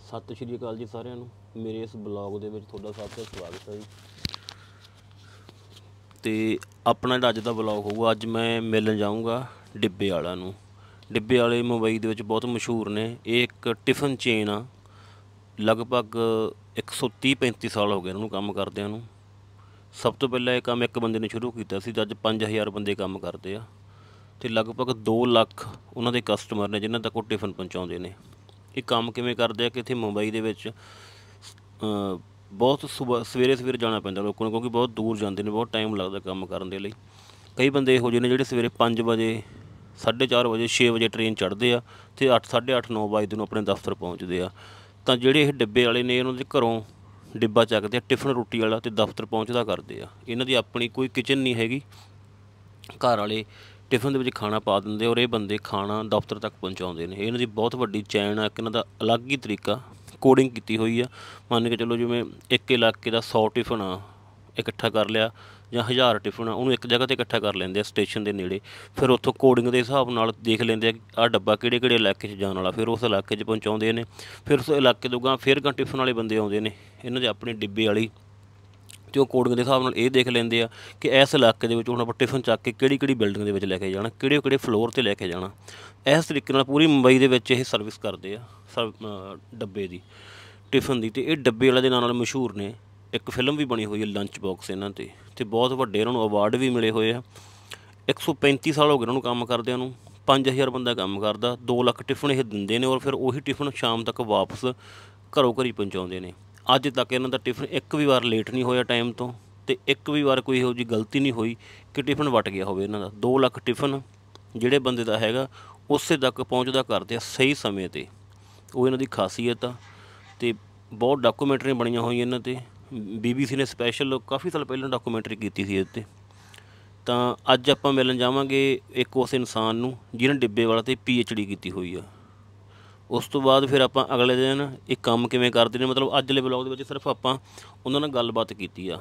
ਸਤਿ ਸ਼੍ਰੀ ਅਕਾਲ ਜੀ ਸਾਰਿਆਂ ਨੂੰ। ਮੇਰੇ ਇਸ ਬਲੌਗ ਦੇ ਵਿੱਚ ਤੁਹਾਡਾ ਸਭ ਦਾ ਸਵਾਗਤ ਹੈ ਜੀ। ਅਤੇ ਆਪਣਾ ਜਿਹੜਾ ਅੱਜ ਦਾ ਬਲੌਗ ਹੋਊਗਾ, ਅੱਜ ਮੈਂ ਮਿਲਣ ਜਾਊਂਗਾ ਡਿੱਬੇ ਵਾਲਿਆਂ ਨੂੰ। ਡਿੱਬੇ ਵਾਲੇ ਮੁੰਬਈ ਦੇ ਵਿੱਚ ਬਹੁਤ ਮਸ਼ਹੂਰ ਨੇ। ਇਹ ਇੱਕ ਟਿਫਨ ਚੇਨ ਆ। ਲਗਭਗ 130-35 ਸਾਲ ਹੋ ਗਏ ਇਹਨਾਂ ਨੂੰ ਕੰਮ ਕਰਦਿਆਂ ਨੂੰ। ਸਭ ਤੋਂ ਪਹਿਲਾਂ ਇਹ ਕੰਮ ਇੱਕ ਬੰਦੇ ਨੇ ਸ਼ੁਰੂ ਕੀਤਾ ਸੀ, ਅੱਜ 5000 ਬੰਦੇ ਕੰਮ ਕਰਦੇ ਆ ਅਤੇ ਲਗਭਗ 2 ਲੱਖ ਉਹਨਾਂ ਦੇ ਕਸਟਮਰ ਨੇ ਜਿਨ੍ਹਾਂ ਤੱਕ ਉਹ ਟਿਫਨ ਪਹੁੰਚਾਉਂਦੇ ਨੇ। ਇਹ ਕੰਮ ਕਿਵੇਂ ਕਰਦੇ ਆ ਕਿ ਇੱਥੇ ਮੁੰਬਈ ਦੇ ਵਿੱਚ ਬਹੁਤ ਸਵੇਰੇ ਜਾਣਾ ਪੈਂਦਾ ਲੋਕਾਂ ਨੂੰ, ਕਿਉਂਕਿ ਬਹੁਤ ਦੂਰ ਜਾਂਦੇ ਨੇ, ਬਹੁਤ ਟਾਈਮ ਲੱਗਦਾ ਕੰਮ ਕਰਨ ਦੇ ਲਈ। ਕਈ ਬੰਦੇ ਇਹੋ ਜਿਹੇ ਨੇ ਜਿਹੜੇ ਸਵੇਰੇ 5 ਵਜੇ 4:30 ਵਜੇ 6 ਵਜੇ ਟ੍ਰੇਨ ਚੜ੍ਹਦੇ ਆ ਅਤੇ 8 8:30 9 ਵਜੇ ਨੂੰ ਆਪਣੇ ਦਫ਼ਤਰ ਪਹੁੰਚਦੇ ਆ। ਤਾਂ ਜਿਹੜੇ ਇਹ ਡਿੱਬੇ ਵਾਲੇ ਨੇ ਉਹਨਾਂ ਦੇ ਘਰੋਂ ਡਿੱਬਾ ਚੱਕਦੇ ਆ ਟਿਫਨ ਰੋਟੀ ਵਾਲਾ ਅਤੇ ਦਫ਼ਤਰ ਪਹੁੰਚਦਾ ਕਰਦੇ ਆ। ਇਹਨਾਂ ਦੀ ਆਪਣੀ ਕੋਈ ਕਿਚਨ ਨਹੀਂ ਹੈਗੀ। ਘਰ ਵਾਲੇ ਟਿਫਨ ਦੇ ਵਿੱਚ ਖਾਣਾ ਪਾ ਦਿੰਦੇ ਔਰ ਇਹ ਬੰਦੇ ਖਾਣਾ ਦਫ਼ਤਰ ਤੱਕ ਪਹੁੰਚਾਉਂਦੇ ਨੇ। ਇਹਨਾਂ ਦੀ ਬਹੁਤ ਵੱਡੀ ਚੈਨ ਆ। ਇੱਕ ਇਹਨਾਂ ਦਾ ਅਲੱਗ ਹੀ ਤਰੀਕਾ ਕੋਡਿੰਗ ਕੀਤੀ ਹੋਈ ਆ। ਮੰਨ ਕੇ ਚਲੋ ਜਿਵੇਂ ਇੱਕ ਇਲਾਕੇ ਦਾ 100 ਟਿਫਨ ਆ ਇਕੱਠਾ ਕਰ ਲਿਆ ਜਾਂ 1000 ਟਿਫਨ ਆ, ਉਹਨੂੰ ਇੱਕ ਜਗ੍ਹਾ 'ਤੇ ਇਕੱਠਾ ਕਰ ਲੈਂਦੇ ਆ ਸਟੇਸ਼ਨ ਦੇ ਨੇੜੇ। ਫਿਰ ਉੱਥੋਂ ਕੋਡਿੰਗ ਦੇ ਹਿਸਾਬ ਨਾਲ ਦੇਖ ਲੈਂਦੇ ਆ ਕਿ ਆਹ ਡੱਬਾ ਕਿਹੜੇ ਇਲਾਕੇ 'ਚ ਜਾਣ ਵਾਲਾ, ਫਿਰ ਉਸ ਇਲਾਕੇ 'ਚ ਪਹੁੰਚਾਉਂਦੇ ਨੇ। ਫਿਰ ਉਸ ਇਲਾਕੇ ਤੋਂ ਗਾਂ ਫਿਰ ਟਿਫਨ ਵਾਲੇ ਬੰਦੇ ਆਉਂਦੇ ਨੇ, ਇਹਨਾਂ ਦੇ ਆਪਣੇ ਡਿੱਬੇ ਵਾਲੀ, ਅਤੇ ਉਹ ਕੋਡਿੰਗ ਦੇ ਹਿਸਾਬ ਨਾਲ ਇਹ ਦੇਖ ਲੈਂਦੇ ਆ ਕਿ ਇਸ ਇਲਾਕੇ ਦੇ ਵਿੱਚ ਹੁਣ ਆਪਾਂ ਟਿਫਨ ਚੱਕ ਕੇ ਕਿਹੜੀ ਬਿਲਡਿੰਗ ਦੇ ਵਿੱਚ ਲੈ ਕੇ ਜਾਣਾ, ਕਿਹੜੇ ਫਲੋਰ 'ਤੇ ਲੈ ਕੇ ਜਾਣਾ। ਇਸ ਤਰੀਕੇ ਨਾਲ ਪੂਰੀ ਮੁੰਬਈ ਦੇ ਵਿੱਚ ਇਹ ਸਰਵਿਸ ਕਰਦੇ ਆ ਡੱਬੇ ਦੀ, ਟਿਫਨ ਦੀ। ਅਤੇ ਇਹ ਡੱਬੇ ਵਾਲੇ ਦੇ ਨਾਲ ਮਸ਼ਹੂਰ ਨੇ। ਇੱਕ ਫਿਲਮ ਵੀ ਬਣੀ ਹੋਈ ਹੈ ਲੰਚ ਬਾਕਸ ਇਹਨਾਂ 'ਤੇ, ਅਤੇ ਬਹੁਤ ਵੱਡੇ ਇਹਨਾਂ ਨੂੰ ਅਵਾਰਡ ਵੀ ਮਿਲੇ ਹੋਏ ਆ। 135 ਸਾਲ ਹੋ ਗਏ ਇਹਨਾਂ ਨੂੰ ਕੰਮ ਕਰਦਿਆਂ ਨੂੰ। 5000 ਬੰਦਾ ਕੰਮ ਕਰਦਾ, 2 ਲੱਖ ਟਿਫਨ ਇਹ ਦਿੰਦੇ ਨੇ ਔਰ ਫਿਰ ਉਹੀ ਟਿਫਨ ਸ਼ਾਮ ਤੱਕ ਵਾਪਸ ਘਰੋਂ ਘਰੀ ਪਹੁੰਚਾਉਂਦੇ ਨੇ। ਅੱਜ ਤੱਕ ਇਹਨਾਂ ਦਾ ਟਿਫਨ ਇੱਕ ਵੀ ਵਾਰ ਲੇਟ ਨਹੀਂ ਹੋਇਆ ਟਾਈਮ ਤੋਂ, ਅਤੇ ਇੱਕ ਵੀ ਵਾਰ ਕੋਈ ਇਹੋ ਜਿਹੀ ਗਲਤੀ ਨਹੀਂ ਹੋਈ ਕਿ ਟਿਫਨ ਵਟ ਗਿਆ ਹੋਵੇ ਇਹਨਾਂ ਦਾ। 2 ਲੱਖ ਟਿਫਨ ਜਿਹੜੇ ਬੰਦੇ ਦਾ ਹੈਗਾ ਉਸੇ ਤੱਕ ਪਹੁੰਚਦਾ ਕਰਦੇ ਆ ਸਹੀ ਸਮੇਂ 'ਤੇ। ਉਹ ਇਹਨਾਂ ਦੀ ਖਾਸੀਅਤ ਆ। ਅਤੇ ਬਹੁਤ ਡਾਕੂਮੈਂਟਰੀਆਂ ਬਣੀਆਂ ਹੋਈਆਂ ਇਹਨਾਂ 'ਤੇ। BBC ਨੇ ਸਪੈਸ਼ਲ ਕਾਫੀ ਸਾਲ ਪਹਿਲਾਂ ਡਾਕੂਮੈਂਟਰੀ ਕੀਤੀ ਸੀ ਇਹਦੇ 'ਤੇ। ਤਾਂ ਅੱਜ ਆਪਾਂ ਮਿਲਣ ਜਾਵਾਂਗੇ ਇੱਕ ਉਸ ਇਨਸਾਨ ਨੂੰ ਜਿਹਨੇ ਡਿੱਬੇ ਵਾਲਾ 'ਤੇ PhD ਕੀਤੀ ਹੋਈ ਆ। ਉਸ ਤੋਂ ਬਾਅਦ ਫਿਰ ਆਪਾਂ ਅਗਲੇ ਦਿਨ ਇਹ ਕੰਮ ਕਿਵੇਂ ਕਰਦੇ ਨੇ, ਮਤਲਬ ਅੱਜ ਵਾਲੇ ਬਲੌਗ ਦੇ ਵਿੱਚ ਸਿਰਫ ਆਪਾਂ ਉਹਨਾਂ ਨਾਲ ਗੱਲਬਾਤ ਕੀਤੀ ਆ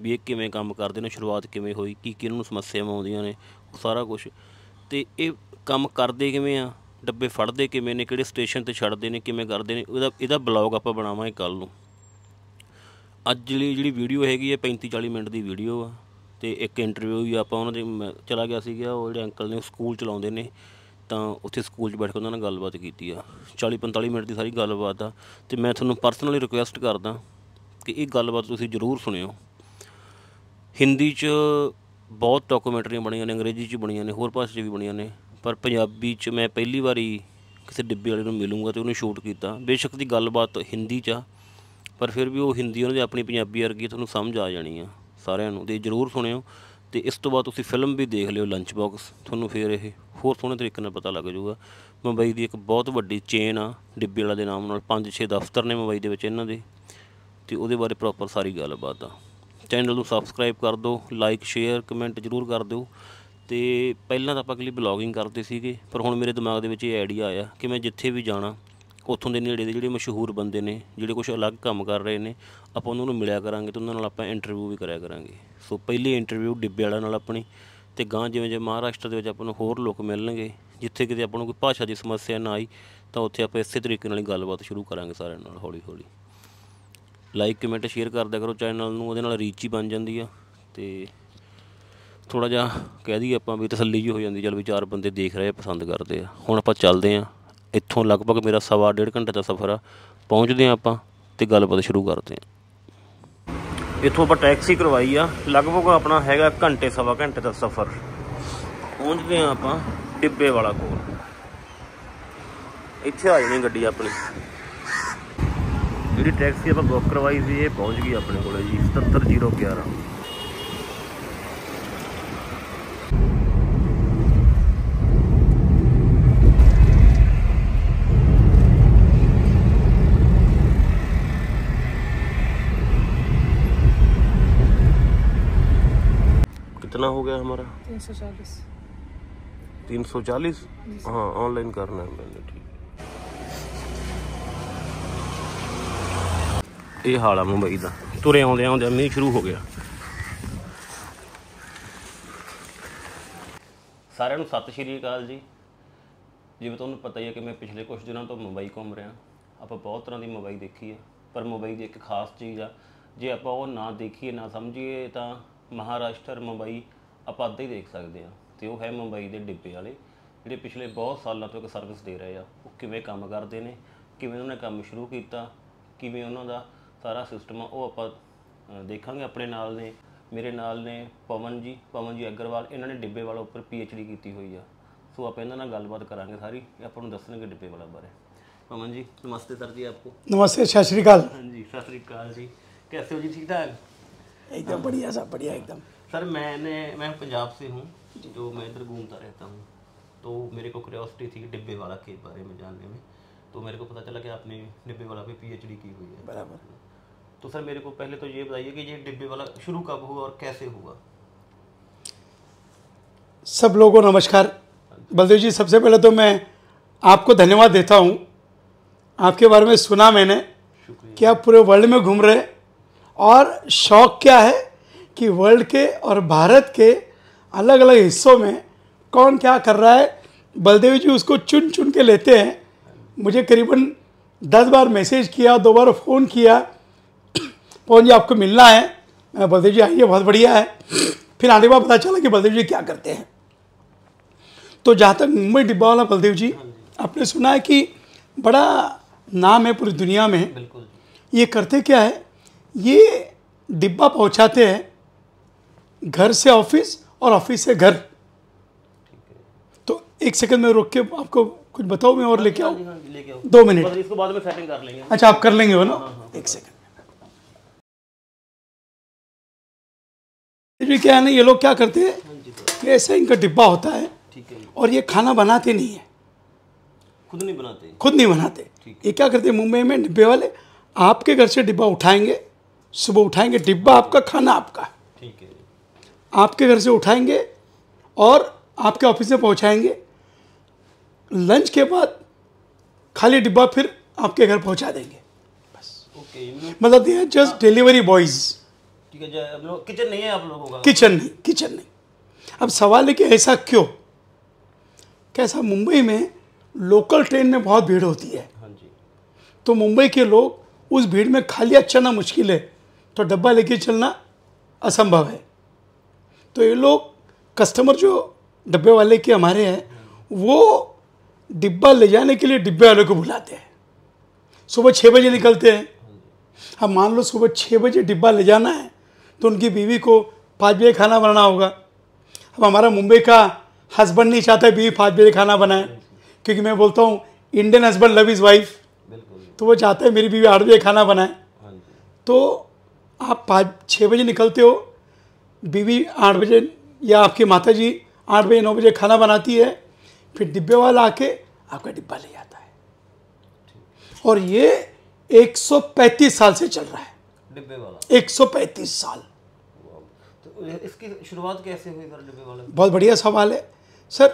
ਵੀ ਇਹ ਕਿਵੇਂ ਕੰਮ ਕਰਦੇ ਨੇ, ਸ਼ੁਰੂਆਤ ਕਿਵੇਂ ਹੋਈ, ਕੀ ਇਹਨਾਂ ਨੂੰ ਸਮੱਸਿਆਵਾਂ ਆਉਂਦੀਆਂ ਨੇ, ਉਹ ਸਾਰਾ ਕੁਛ। ਅਤੇ ਇਹ ਕੰਮ ਕਰਦੇ ਕਿਵੇਂ ਆ, ਡੱਬੇ ਫੜਦੇ ਕਿਵੇਂ ਨੇ, ਕਿਹੜੇ ਸਟੇਸ਼ਨ 'ਤੇ ਛੱਡਦੇ ਨੇ, ਕਿਵੇਂ ਕਰਦੇ ਨੇ, ਇਹਦਾ ਬਲੌਗ ਆਪਾਂ ਬਣਾਵਾਂਗੇ ਕੱਲ੍ਹ ਨੂੰ। ਅੱਜ ਲਈ ਜਿਹੜੀ ਵੀਡੀਓ ਹੈਗੀ ਹੈ 35-40 ਮਿੰਟ ਦੀ ਵੀਡੀਓ ਆ। ਅਤੇ ਇੱਕ ਇੰਟਰਵਿਊ ਵੀ ਆਪਾਂ ਉਹਨਾਂ ਦੇ ਚਲਾ ਗਿਆ ਸੀਗਾ। ਉਹ ਜਿਹੜੇ ਅੰਕਲ ਨੇ ਉਹ ਸਕੂਲ ਚਲਾਉਂਦੇ ਨੇ, ਤਾਂ ਉੱਥੇ ਸਕੂਲ 'ਚ ਬੈਠ ਕੇ ਉਹਨਾਂ ਨਾਲ ਗੱਲਬਾਤ ਕੀਤੀ ਆ। 40-45 ਮਿੰਟ ਦੀ ਸਾਰੀ ਗੱਲਬਾਤ ਆ। ਅਤੇ ਮੈਂ ਤੁਹਾਨੂੰ ਪਰਸਨਲੀ ਰਿਕੁਐਸਟ ਕਰਦਾ ਕਿ ਇਹ ਗੱਲਬਾਤ ਤੁਸੀਂ ਜ਼ਰੂਰ ਸੁਣਿਓ। ਹਿੰਦੀ 'ਚ ਬਹੁਤ ਡਾਕੂਮੈਂਟਰੀਆਂ ਬਣੀਆਂ ਨੇ, ਅੰਗਰੇਜ਼ੀ 'ਚ ਬਣੀਆਂ ਨੇ, ਹੋਰ ਭਾਸ਼ਾ 'ਚ ਵੀ ਬਣੀਆਂ ਨੇ, ਪਰ ਪੰਜਾਬੀ 'ਚ ਮੈਂ ਪਹਿਲੀ ਵਾਰੀ ਕਿਸੇ ਡਿੱਬੇ ਵਾਲੇ ਨੂੰ ਮਿਲੂੰਗਾ ਅਤੇ ਉਹਨੇ ਸ਼ੂਟ ਕੀਤਾ। ਬੇਸ਼ੱਕ ਦੀ ਗੱਲਬਾਤ ਹਿੰਦੀ 'ਚ ਆ, ਪਰ ਫਿਰ ਵੀ ਉਹ ਹਿੰਦੀ ਉਹਨਾਂ ਦੀ ਆਪਣੀ ਪੰਜਾਬੀ ਵਰਗੀ ਤੁਹਾਨੂੰ ਸਮਝ ਆ ਜਾਣੀ ਆ ਸਾਰਿਆਂ ਨੂੰ। ਅਤੇ ਜ਼ਰੂਰ ਸੁਣਿਓ। ਅਤੇ ਇਸ ਤੋਂ ਬਾਅਦ ਤੁਸੀਂ ਫਿਲਮ ਵੀ ਦੇਖ ਲਿਓ ਲੰਚ ਬਾਕਸ, ਤੁਹਾਨੂੰ ਫਿਰ ਇਹ ਹੋਰ ਸੋਹਣੇ ਤਰੀਕੇ ਨਾਲ ਪਤਾ ਲੱਗ ਜਾਊਗਾ। ਮੁੰਬਈ ਦੀ ਇੱਕ ਬਹੁਤ ਵੱਡੀ ਚੇਨ ਆ ਡਿੱਬੇ ਵਾਲਾ ਦੇ ਨਾਮ ਨਾਲ। 5-6 ਦਫ਼ਤਰ ਨੇ ਮੁੰਬਈ ਦੇ ਵਿੱਚ ਇਹਨਾਂ ਦੇ, ਅਤੇ ਉਹਦੇ ਬਾਰੇ ਪ੍ਰੋਪਰ ਸਾਰੀ ਗੱਲਬਾਤ ਆ। ਚੈਨਲ ਨੂੰ ਸਬਸਕ੍ਰਾਈਬ ਕਰ ਦਿਓ, ਲਾਈਕ ਸ਼ੇਅਰ ਕਮੈਂਟ ਜ਼ਰੂਰ ਕਰ ਦਿਓ। ਅਤੇ ਪਹਿਲਾਂ ਤਾਂ ਆਪਾਂ ਅਗਲੀ ਬਲੌਗਿੰਗ ਕਰਦੇ ਸੀਗੇ, ਪਰ ਹੁਣ ਮੇਰੇ ਦਿਮਾਗ ਦੇ ਵਿੱਚ ਇਹ ਆਈਡੀਆ ਆਇਆ ਕਿ ਮੈਂ ਜਿੱਥੇ ਵੀ ਜਾਣਾ ਉੱਥੋਂ ਦੇ ਨੇੜੇ ਦੇ ਜਿਹੜੇ ਮਸ਼ਹੂਰ ਬੰਦੇ ਨੇ, ਜਿਹੜੇ ਕੁਛ ਅਲੱਗ ਕੰਮ ਕਰ ਰਹੇ ਨੇ, ਆਪਾਂ ਉਹਨਾਂ ਨੂੰ ਮਿਲਿਆ ਕਰਾਂਗੇ ਅਤੇ ਉਹਨਾਂ ਨਾਲ ਆਪਾਂ ਇੰਟਰਵਿਊ ਵੀ ਕਰਿਆ ਕਰਾਂਗੇ। ਸੋ ਪਹਿਲੀ ਇੰਟਰਵਿਊ ਡਿੱਬੇ ਵਾਲਿਆਂ ਨਾਲ ਆਪਣੀ, ਅਤੇ ਗਾਂ ਜਿਵੇਂ ਮਹਾਰਾਸ਼ਟਰ ਦੇ ਵਿੱਚ ਆਪਾਂ ਨੂੰ ਹੋਰ ਲੋਕ ਮਿਲਣਗੇ, ਜਿੱਥੇ ਕਿਤੇ ਆਪਾਂ ਨੂੰ ਕੋਈ ਭਾਸ਼ਾ ਦੀ ਸਮੱਸਿਆ ਨਾ ਆਈ, ਤਾਂ ਉੱਥੇ ਆਪਾਂ ਇਸੇ ਤਰੀਕੇ ਨਾਲ ਹੀ ਗੱਲਬਾਤ ਸ਼ੁਰੂ ਕਰਾਂਗੇ ਸਾਰਿਆਂ ਨਾਲ ਹੌਲੀ ਹੌਲੀ। ਲਾਈਕ ਕਮੈਂਟ ਸ਼ੇਅਰ ਕਰਦਿਆ ਕਰੋ ਚੈਨਲ ਨੂੰ, ਉਹਦੇ ਨਾਲ ਰੀਚ ਹੀ ਬਣ ਜਾਂਦੀ ਆ। ਅਤੇ ਥੋੜ੍ਹਾ ਜਿਹਾ ਕਹਿ ਦਈਏ ਆਪਾਂ ਵੀ ਤਸੱਲੀ ਜਿਹੀ ਹੋ ਜਾਂਦੀ, ਚੱਲ ਵੀ 4 ਬੰਦੇ ਦੇਖ ਰਹੇ ਪਸੰਦ ਕਰਦੇ ਆ। ਹੁਣ ਆਪਾਂ ਚੱਲਦੇ ਹਾਂ ਇੱਥੋਂ, ਲਗਭਗ ਮੇਰਾ 1.5 ਘੰਟੇ ਦਾ ਸਫ਼ਰ ਆ। ਪਹੁੰਚਦੇ ਹਾਂ ਆਪਾਂ ਅਤੇ ਗੱਲਬਾਤ ਸ਼ੁਰੂ ਕਰਦੇ ਹਾਂ। ਇੱਥੋਂ ਆਪਾਂ ਟੈਕਸੀ ਕਰਵਾਈ ਆ, ਲਗਭਗ ਆਪਣਾ ਹੈਗਾ 1-1.25 ਘੰਟੇ ਦਾ ਸਫ਼ਰ। ਪਹੁੰਚਦੇ ਹਾਂ ਆਪਾਂ ਡਿੱਬੇ ਵਾਲਾ ਕੋਲ। ਇੱਥੇ ਆ ਜਾਣੀ ਗੱਡੀ ਆਪਣੀ। ਜਿਹੜੀ ਟੈਕਸੀ ਆਪਾਂ ਬੁੱਕ ਕਰਵਾਈ ਸੀ ਇਹ ਪਹੁੰਚ ਗਈ ਆਪਣੇ ਕੋਲ ਜੀ 77011। कितना हो गया हमारा? 340। 340? हाँ ऑनलाइन करना है मैंने। ठीक ये हाल आ मुंबई का। तुरे आउंदे मीह शुरू हो गया। सारिਆਂ ਨੂੰ सत श्री अकाल जी। जिवें तुहानूं पता ही है कि मैं पिछले कुछ दिनों तो मुंबई घूम रहा। ਆਪਾਂ ਬਹੁਤ ਤਰ੍ਹਾਂ ਦੀ ਮੁੰਬਈ ਦੇਖੀ ਹੈ, ਪਰ ਮੁੰਬਈ ਦੀ ਇੱਕ ਖਾਸ ਚੀਜ਼ ਆ, ਜੇ ਆਪਾਂ ਉਹ ਨਾ ਦੇਖੀਏ ਨਾ ਸਮਝੀਏ ਤਾਂ ਮਹਾਰਾਸ਼ਟਰ ਮੁੰਬਈ ਆਪਾਂ ਅੱਧਾ ਹੀ ਦੇਖ ਸਕਦੇ ਹਾਂ। ਅਤੇ ਉਹ ਹੈ ਮੁੰਬਈ ਦੇ ਡਿੱਬੇ ਵਾਲੇ, ਜਿਹੜੇ ਪਿਛਲੇ ਬਹੁਤ ਸਾਲਾਂ ਤੋਂ ਇੱਕ ਸਰਵਿਸ ਦੇ ਰਹੇ ਆ। ਉਹ ਕਿਵੇਂ ਕੰਮ ਕਰਦੇ ਨੇ, ਕਿਵੇਂ ਉਹਨਾਂ ਨੇ ਕੰਮ ਸ਼ੁਰੂ ਕੀਤਾ, ਕਿਵੇਂ ਉਹਨਾਂ ਦਾ ਸਾਰਾ ਸਿਸਟਮ ਆ, ਉਹ ਆਪਾਂ ਦੇਖਾਂਗੇ। ਆਪਣੇ ਨਾਲ ਨੇ, ਮੇਰੇ ਨਾਲ ਨੇ ਪਵਨ ਜੀ ਅਗਰਵਾਲ, ਇਹਨਾਂ ਨੇ ਡਿੱਬੇ ਵਾਲਾ ਉੱਪਰ PhD ਕੀਤੀ ਹੋਈ ਆ। ਸੋ ਆਪਾਂ ਇਹਨਾਂ ਨਾਲ ਗੱਲਬਾਤ ਕਰਾਂਗੇ ਸਾਰੀ, ਆਪਾਂ ਨੂੰ ਦੱਸਣਗੇ ਡਿੱਬੇ ਵਾਲਾ ਬਾਰੇ। पवन जी नमस्ते सर जी आपको। नमस्ते, सत श्री अकाल। हाँ जी सत श्री अकाल जी, कैसे हो जी? ठीक ठाक? एकदम बढ़िया, सब बढ़िया एकदम। सर मैं पंजाब से हूँ, जो मैं इधर घूमता रहता हूँ, तो मेरे को क्यूरियोसिटी थी डिब्बे वाला के बारे में जानने में। तो मेरे को पता चला कि आपने डिब्बे वाला पे PhD की हुई है। बराबर। तो सर मेरे को पहले तो ये बताइए कि ये डिब्बे वाला शुरू कब हुआ और कैसे हुआ? सब लोगों को नमस्कार। बलदेव जी, सबसे पहले तो मैं आपको धन्यवाद देता हूँ। आपके बारे में सुना मैंने कि आप पूरे वर्ल्ड में घूम रहे, और शौक़ क्या है कि वर्ल्ड के और भारत के अलग अलग हिस्सों में कौन क्या कर रहा है, बलदेव जी उसको चुन चुन के लेते हैं। मुझे करीबन 10 बार मैसेज किया, 2 बार फ़ोन किया, पवन जी आपको मिलना है। मैं बलदेव जी आइए, बहुत बढ़िया है। फिर आने के बाद पता चला कि बलदेव जी क्या करते हैं। तो जहाँ तक मुंबई डिब्बा वाला, बलदेव जी आपने सुना है कि बड़ा नाम है पूरी दुनिया में। बिल्कुल। ये करते क्या है, ये डिब्बा पहुंचाते हैं घर से ऑफिस और ऑफिस से घर। तो एक सेकंड में रोक के आपको कुछ बताओ, मैं और लेके आऊँ? 2 मिनट, इसको बाद में सेटिंग कर लेंगे। अच्छा आप कर लेंगे वो ना? एक सेकंड। ये क्या है ना, ये लोग क्या करते हैं, ये ऐसा इनका डिब्बा होता है, ठीक है, और ये खाना बनाते नहीं है, खुद नहीं बनाते। खुद नहीं बनाते। ये क्या करते हैं मुंबई में, डिब्बे वाले आपके घर से डिब्बा उठाएंगे, सुबह उठाएंगे, डिब्बा आपका, खाना आपका, ठीक है, आपके घर से उठाएंगे और आपके ऑफिस में पहुंचाएंगे। लंच के बाद खाली डिब्बा फिर आपके घर पहुंचा देंगे, बस। ओके, मतलब they are just delivery boys. ठीक है, किचन नहीं है आप लोगों का? किचन नहीं। अब सवाल है कि ऐसा क्यों? कैसा, मुंबई में लोकल ट्रेन में बहुत भीड़ होती है। हाँ जी। तो मुंबई के लोग उस भीड़ में खाली चलना मुश्किल है, तो डब्बा लेके चलना असंभव है। तो ये लोग कस्टमर जो डब्बे वाले के हमारे हैं, वो डिब्बा ले जाने के लिए डिब्बे वाले को बुलाते हैं। सुबह 6 बजे निकलते हैं। अब मान लो सुबह 6 बजे डिब्बा ले जाना है, तो उनकी बीवी को 5 बजे खाना बनाना होगा। अब हमारा मुंबई का हस्बैंड नहीं चाहता बीवी 5 बजे खाना बनाए, क्योंकि मैं बोलता हूँ Indian husband love is wife, तो वो चाहते हैं मेरी बीवी 8 बजे खाना बनाए। तो आप 5-6 बजे निकलते हो, बीवी 8 बजे या आपकी माता जी 8 बजे 9 बजे खाना बनाती है, फिर डिब्बे वाला आके आपका डिब्बा ले जाता है। और ये 135 साल से चल रहा है डिब्बे वाला। 135 साल। तो इसकी शुरुआत कैसे हुई सर डिब्बे वाले? बहुत बढ़िया सवाल है सर।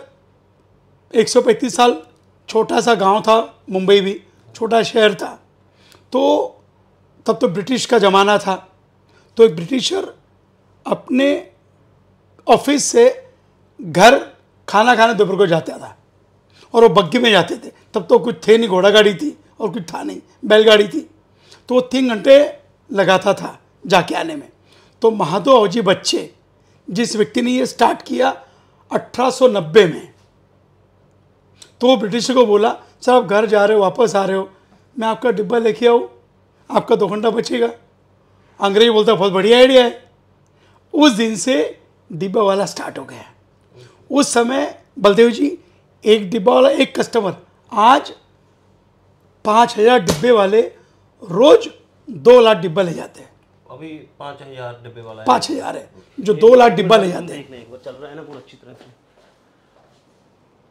135 साल, छोटा सा गांव था, मुंबई भी छोटा शहर था। तो तब तो ब्रिटिश का ज़माना था। तो एक ब्रिटिशर अपने ऑफिस से घर खाना खाने दोपहर को जाता था, और वो बग्गी में जाते थे। तब तो कुछ थे नहीं, घोड़ा गाड़ी थी और कुछ था नहीं, बैलगाड़ी थी। तो वो 3 घंटे लगाता था जाके आने में। तो महादेव अवजी बच्चे, जिस व्यक्ति ने ये स्टार्ट किया 1890 में, तो वो ब्रिटिश को बोला, सर आप घर जा रहे हो, वापस आ रहे हो, मैं आपका डिब्बा लेके आऊँ, आपका 2 घंटा बचेगा। अंग्रेज बोलता बहुत बढ़िया आइडिया है। उस दिन से डिब्बा वाला स्टार्ट हो गया। उस समय बलदेव जी, एक डिब्बा वाला, एक कस्टमर, आज 5000 डिब्बे वाले रोज 2 लाख डिब्बा ले जाते हैं। अभी 5000 डिब्बे वाला है? 5000 है जो 2 लाख डिब्बा ले जाते हैं। एक बार चल रहा है ना पूरा अच्छी तरह से?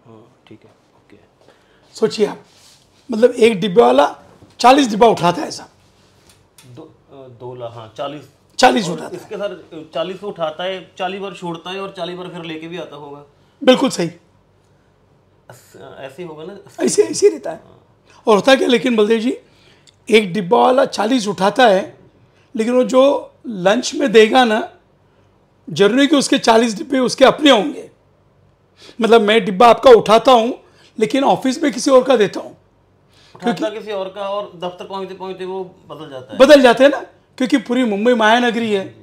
हाँ ठीक है, ओके। सोचिए आप, मतलब एक डिब्बे वाला 40 डिब्बा उठाता है ऐसा। 2 लाख, हाँ 40 उठाता है। इसके सर 40 उठाता है, 40 बार छोड़ता है और 40 बार फिर लेके भी आता होगा। बिल्कुल सही, ऐसे ही होगा ना? ऐसे ही रहता है। और होता क्या, लेकिन बलदेव जी, एक डिब्बा वाला 40 उठाता है, लेकिन वो जो लंच में देगा ना, जरूरी कि उसके 40 डिब्बे उसके अपने होंगे। मतलब मैं डिब्बा आपका उठाता हूँ, लेकिन ऑफिस में किसी और का देता हूँ। उठाता किसी और का और दफ्तर पहुंचते पहुंचते वो बदल जाता है। बदल जाते हैं ना, क्योंकि पूरी मुंबई महानगरी है,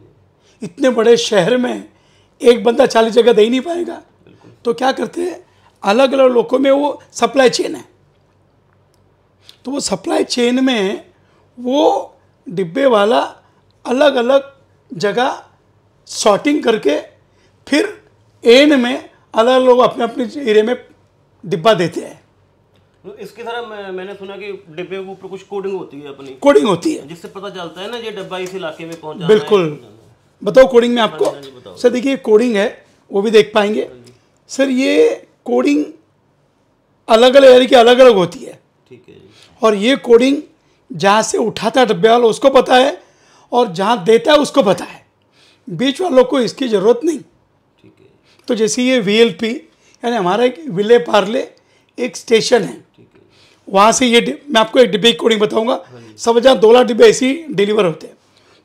इतने बड़े शहर में एक बंदा 40 जगह दे ही नहीं पाएगा। तो क्या करते हैं, अलग अलग लोगों में वो सप्लाई चेन है, तो वो सप्लाई चेन में वो डिब्बे वाला अलग अलग जगह सॉर्टिंग करके फिर एंड में अलग अलग लोग अपने अपने एरिया में डिब्बा देते हैं। तो इसकी तरह मैंने सुना कि डिब्बे के ऊपर कुछ कोडिंग होती है, अपनी कोडिंग होती है, जिससे पता चलता है ना ये डब्बा इस इलाके में पहुंचा। बिल्कुल। बताओ कोडिंग में आपको। सर देखिए कोडिंग है, वो भी देख पाएंगे सर। ये कोडिंग अलग अलग एरिया की अलग अलग होती है, ठीक है जी। और ये कोडिंग जहाँ से उठाता है डब्बे वाला उसको पता है, और जहाँ देता है उसको पता है, बीच वालों को इसकी ज़रूरत नहीं। ठीक है। तो जैसे ये VLP यानी हमारा एक विले पार्ले एक स्टेशन है, वहाँ से ये मैं आपको एक डिब्बे की कोडिंग बताऊंगा। सब जहाँ 2 लाख डिब्बे ऐसे ही डिलीवर होते हैं।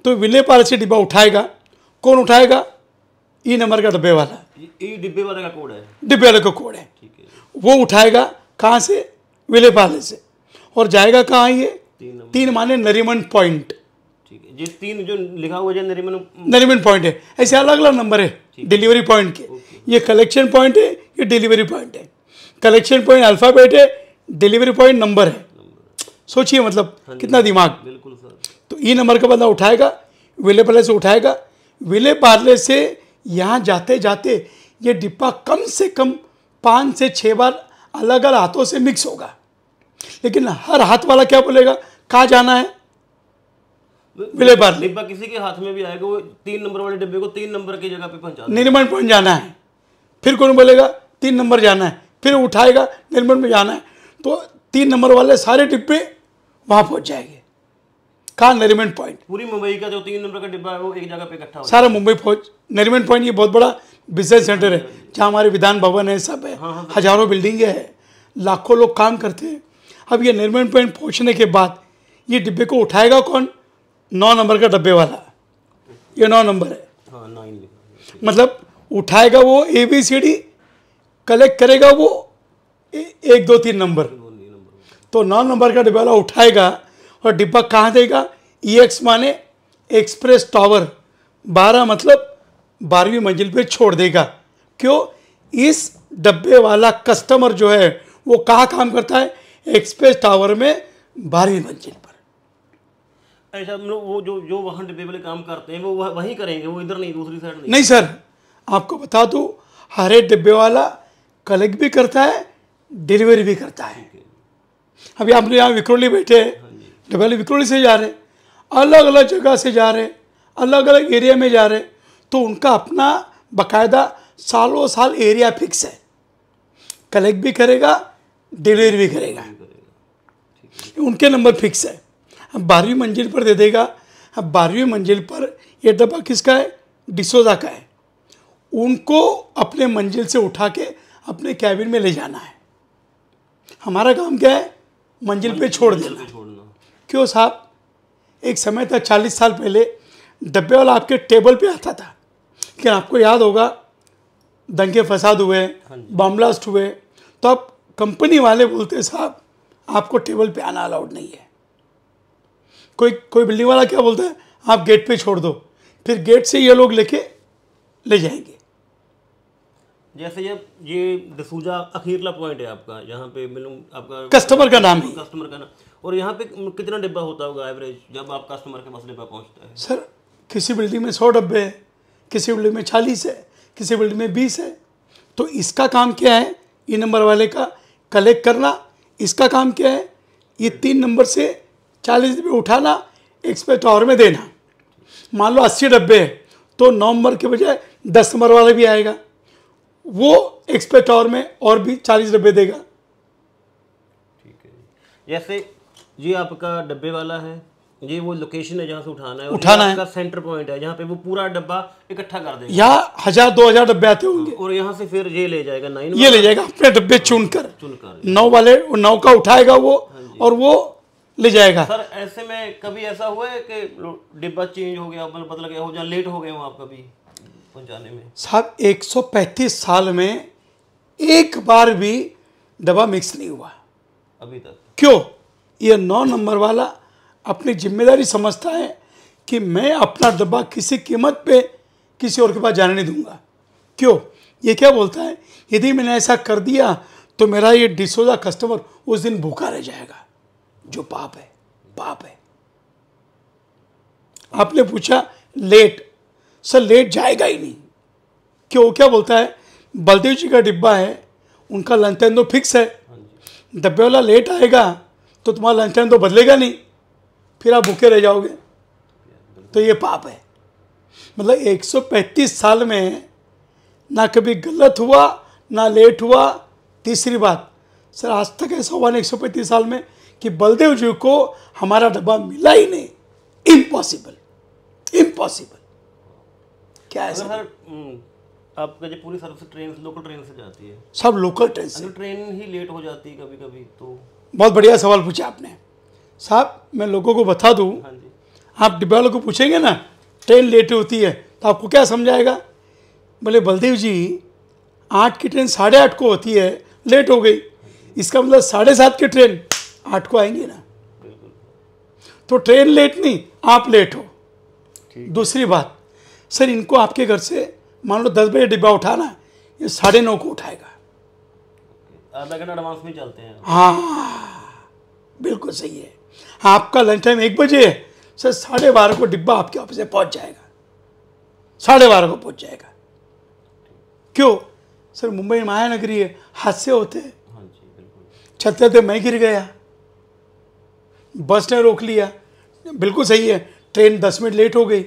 तो विले पार्ले से डिब्बा उठाएगा, कौन उठाएगा? ई नंबर का डब्बे वाला, ये डिब्बे वाले का कोड है, डिब्बे वाले का कोड है। ठीक है। वो उठाएगा कहाँ से? विले पार्ले से, और जाएगा कहाँ? ये 3 माने नरीमन पॉइंट। ठीक है। जिस 3 जो लिखा हुआ है नरीमन पॉइंट है, ऐसे अलग अलग नंबर है डिलीवरी पॉइंट के। ये कलेक्शन पॉइंट है, ये डिलीवरी पॉइंट है। कलेक्शन पॉइंट अल्फ़ाबेट है, डिलीवरी पॉइंट नंबर है। सोचिए मतलब कितना दिमाग। बिल्कुल सर। तो ई नंबर का बंदा उठाएगा, विले पार्ले से उठाएगा, विले पार्ले से यहाँ जाते जाते ये डिब्बा कम से कम 5 से 6 बार अलग अलग हाथों से मिक्स होगा। लेकिन हर हाथ वाला क्या बोलेगा, कहाँ जाना है? विले पार्ले। डिब्बा किसी के हाथ में भी आएगा, वो 3 नंबर वाले डिब्बे को 3 नंबर की जगह पे पहुंचा निर्मल पॉइंट जाना है। फिर कौन बोलेगा 3 नंबर जाना है, फिर उठाएगा निर्मल में जाना है। तो 3 नंबर वाले सारे डिब्बे वहाँ पहुँच जाएंगे। कहाँ? नरीमन पॉइंट। पूरी मुंबई का जो 3 नंबर का डिब्बा है वो एक जगह पे इकट्ठा हो सारा मुंबई पहुँच। नरीमन पॉइंट ये बहुत बड़ा बिजनेस सेंटर है, जहाँ हमारे विधान भवन है, सब है, हजारों बिल्डिंगें हैं, लाखों लोग काम करते हैं। अब ये नरीमन पॉइंट पहुँचने के बाद ये डिब्बे को उठाएगा कौन? 9 नंबर का डब्बे वाला। ये 9 नंबर है। हाँ, 9 लिखा है। मतलब उठाएगा वो ABCD, कलेक्ट करेगा वो 1 2 3 नंबर। तो 9 नंबर का डिब्बा वाला उठाएगा और डिब्बा कहाँ देगा? EX माने एक्सप्रेस टावर, 12 मतलब 12वीं मंजिल पे छोड़ देगा। क्यों? इस डब्बे वाला कस्टमर जो है वो कहाँ काम करता है? एक्सप्रेस टावर में 12वीं मंजिल पर। ऐसा वो जो वहाँ डिब्बे वाले काम करते हैं वो वहीं करेंगे, वो इधर नहीं, दूसरी साइड नहीं। नहीं सर, आपको बता दूं, हर एक डिब्बे वाला कलेक्ट भी करता है, डिलीवरी भी करता है। अभी आपने यहाँ विक्रोली बैठे हैं, डिब्बे वाले विक्रोली से जा रहे हैं, अलग अलग जगह से जा रहे हैं, अलग अलग एरिया में जा रहे हैं। तो उनका अपना बाकायदा सालों साल एरिया फिक्स है, कलेक्ट भी करेगा, डिलीवरी भी करेगा, उनके नंबर फिक्स है। अब 12वीं मंजिल पर दे देगा। अब 12वीं मंजिल पर ये डब्बा किसका है? डिसोजा का है। उनको अपने मंजिल से उठा के अपने कैबिन में ले जाना है। हमारा काम क्या है? मंजिल पे छोड़ देना। क्यों साहब? एक समय था 40 साल पहले डब्बे वाला आपके टेबल पे आता था, लेकिन आपको याद होगा दंगे फसाद हुए, बम ब्लास्ट हुए, तो अब कंपनी वाले बोलते साहब आपको टेबल पे आना अलाउड नहीं है। कोई बिल्डिंग वाला क्या बोलता है? आप गेट पे छोड़ दो, फिर गेट से ये लोग लेके ले जाएंगे। जैसे ये डिसूजा अखीरला पॉइंट है आपका, यहाँ पे मिलूँ आपका कस्टमर का नाम है, कस्टमर का नाम। और यहाँ पे कितना डिब्बा होता होगा एवरेज जब आप कस्टमर के पास डिब्बा पहुँचता है? सर किसी बिल्डिंग में 100 डब्बे हैं, किसी बिल्डिंग में 40 है, किसी बिल्डिंग में 20 है। तो इसका काम क्या है? ई नंबर वाले का कलेक्ट करना। इसका काम क्या है? ये 3 नंबर से 40 डब्बे उठाना, एक्सप्रेस टावर में देना। मान लो 80 डब्बे है, तो 9 नंबर के बजाय 10 नंबर वाला भी आएगा, वो एक्सप्रेस टावर में और भी 40 डब्बे देगा। ठीक है। जैसे ये आपका डब्बे वाला है, ये वो लोकेशन है जहाँ से उठाना है, और आपका सेंटर पॉइंट है जहाँ पे वो पूरा डब्बा इकट्ठा कर देगा। यहाँ 1000-2000 डब्बे आते होंगे, और यहाँ से फिर ये ले जाएगा 9, ये ले जाएगा अपने डब्बे चुनकर 9 वाले 9 का उठाएगा वो, और वो ले जाएगा। सर ऐसे में कभी ऐसा हुआ है कि डिब्बा चेंज हो गया, मतलब बदल गया हो, जहाँ लेट हो गए हो आप कभी पहुँचाने में? साहब 135 साल में एक बार भी डब्बा मिक्स नहीं हुआ अभी तक। क्यों? ये 9 नंबर वाला अपनी जिम्मेदारी समझता है कि मैं अपना डब्बा किसी कीमत पे किसी और के पास जाने नहीं दूंगा। क्यों? ये क्या बोलता है, यदि मैंने ऐसा कर दिया तो मेरा ये डिसोजा कस्टमर उस दिन भूखा रह जाएगा, जो पाप है, पाप है। आपने पूछा लेट, सर लेट जाएगा ही नहीं। क्यों? क्या बोलता है, बलदेव जी का डिब्बा है, उनका लंच टाइम तो फिक्स है, डब्बे वाला लेट आएगा तो तुम्हारा लंच टाइम तो बदलेगा नहीं, फिर आप भूखे रह जाओगे, तो ये पाप है। मतलब 135 साल में ना कभी गलत हुआ ना लेट हुआ। तीसरी बात, सर आज तक ऐसा हुआ ना 135 साल में कि बलदेव जी को हमारा डब्बा मिला ही नहीं। Impossible, impossible. क्या है सर? आपका जो पूरी सर्विस ट्रेन, लोकल ट्रेन से जाती है? सब लोकल ट्रेन से। अगर ट्रेन ही लेट हो जाती है कभी कभी तो? बहुत बढ़िया सवाल पूछा आपने साहब। मैं लोगों को बता दूं, हाँ जी। आप डिब्बे वालों को पूछेंगे ना ट्रेन लेट होती है तो आपको क्या समझाएगा? बोले बलदेव जी 8 की ट्रेन 8:30 को होती है, लेट हो गई, इसका मतलब 7:30 की ट्रेन 8 को आएंगी ना। बिल्कुल। तो ट्रेन लेट नहीं, आप लेट हो। दूसरी बात, सर इनको आपके घर से मान लो 10 बजे डिब्बा उठाना है, ये 9:30 को उठाएगा। आधा घंटा एडवांस में चलते हैं। हाँ बिल्कुल सही है। आपका लंच टाइम 1 बजे है, सर 12:30 को डिब्बा आपके ऑफिस में पहुंच जाएगा, 12:30 को पहुंच जाएगा। क्यों? सर मुंबई माया नगरी है, हादसे होते हैं। हाँ जी बिल्कुल। चलते थे मैं गिर गया, बस ने रोक लिया, बिल्कुल सही है, ट्रेन 10 मिनट लेट हो गई।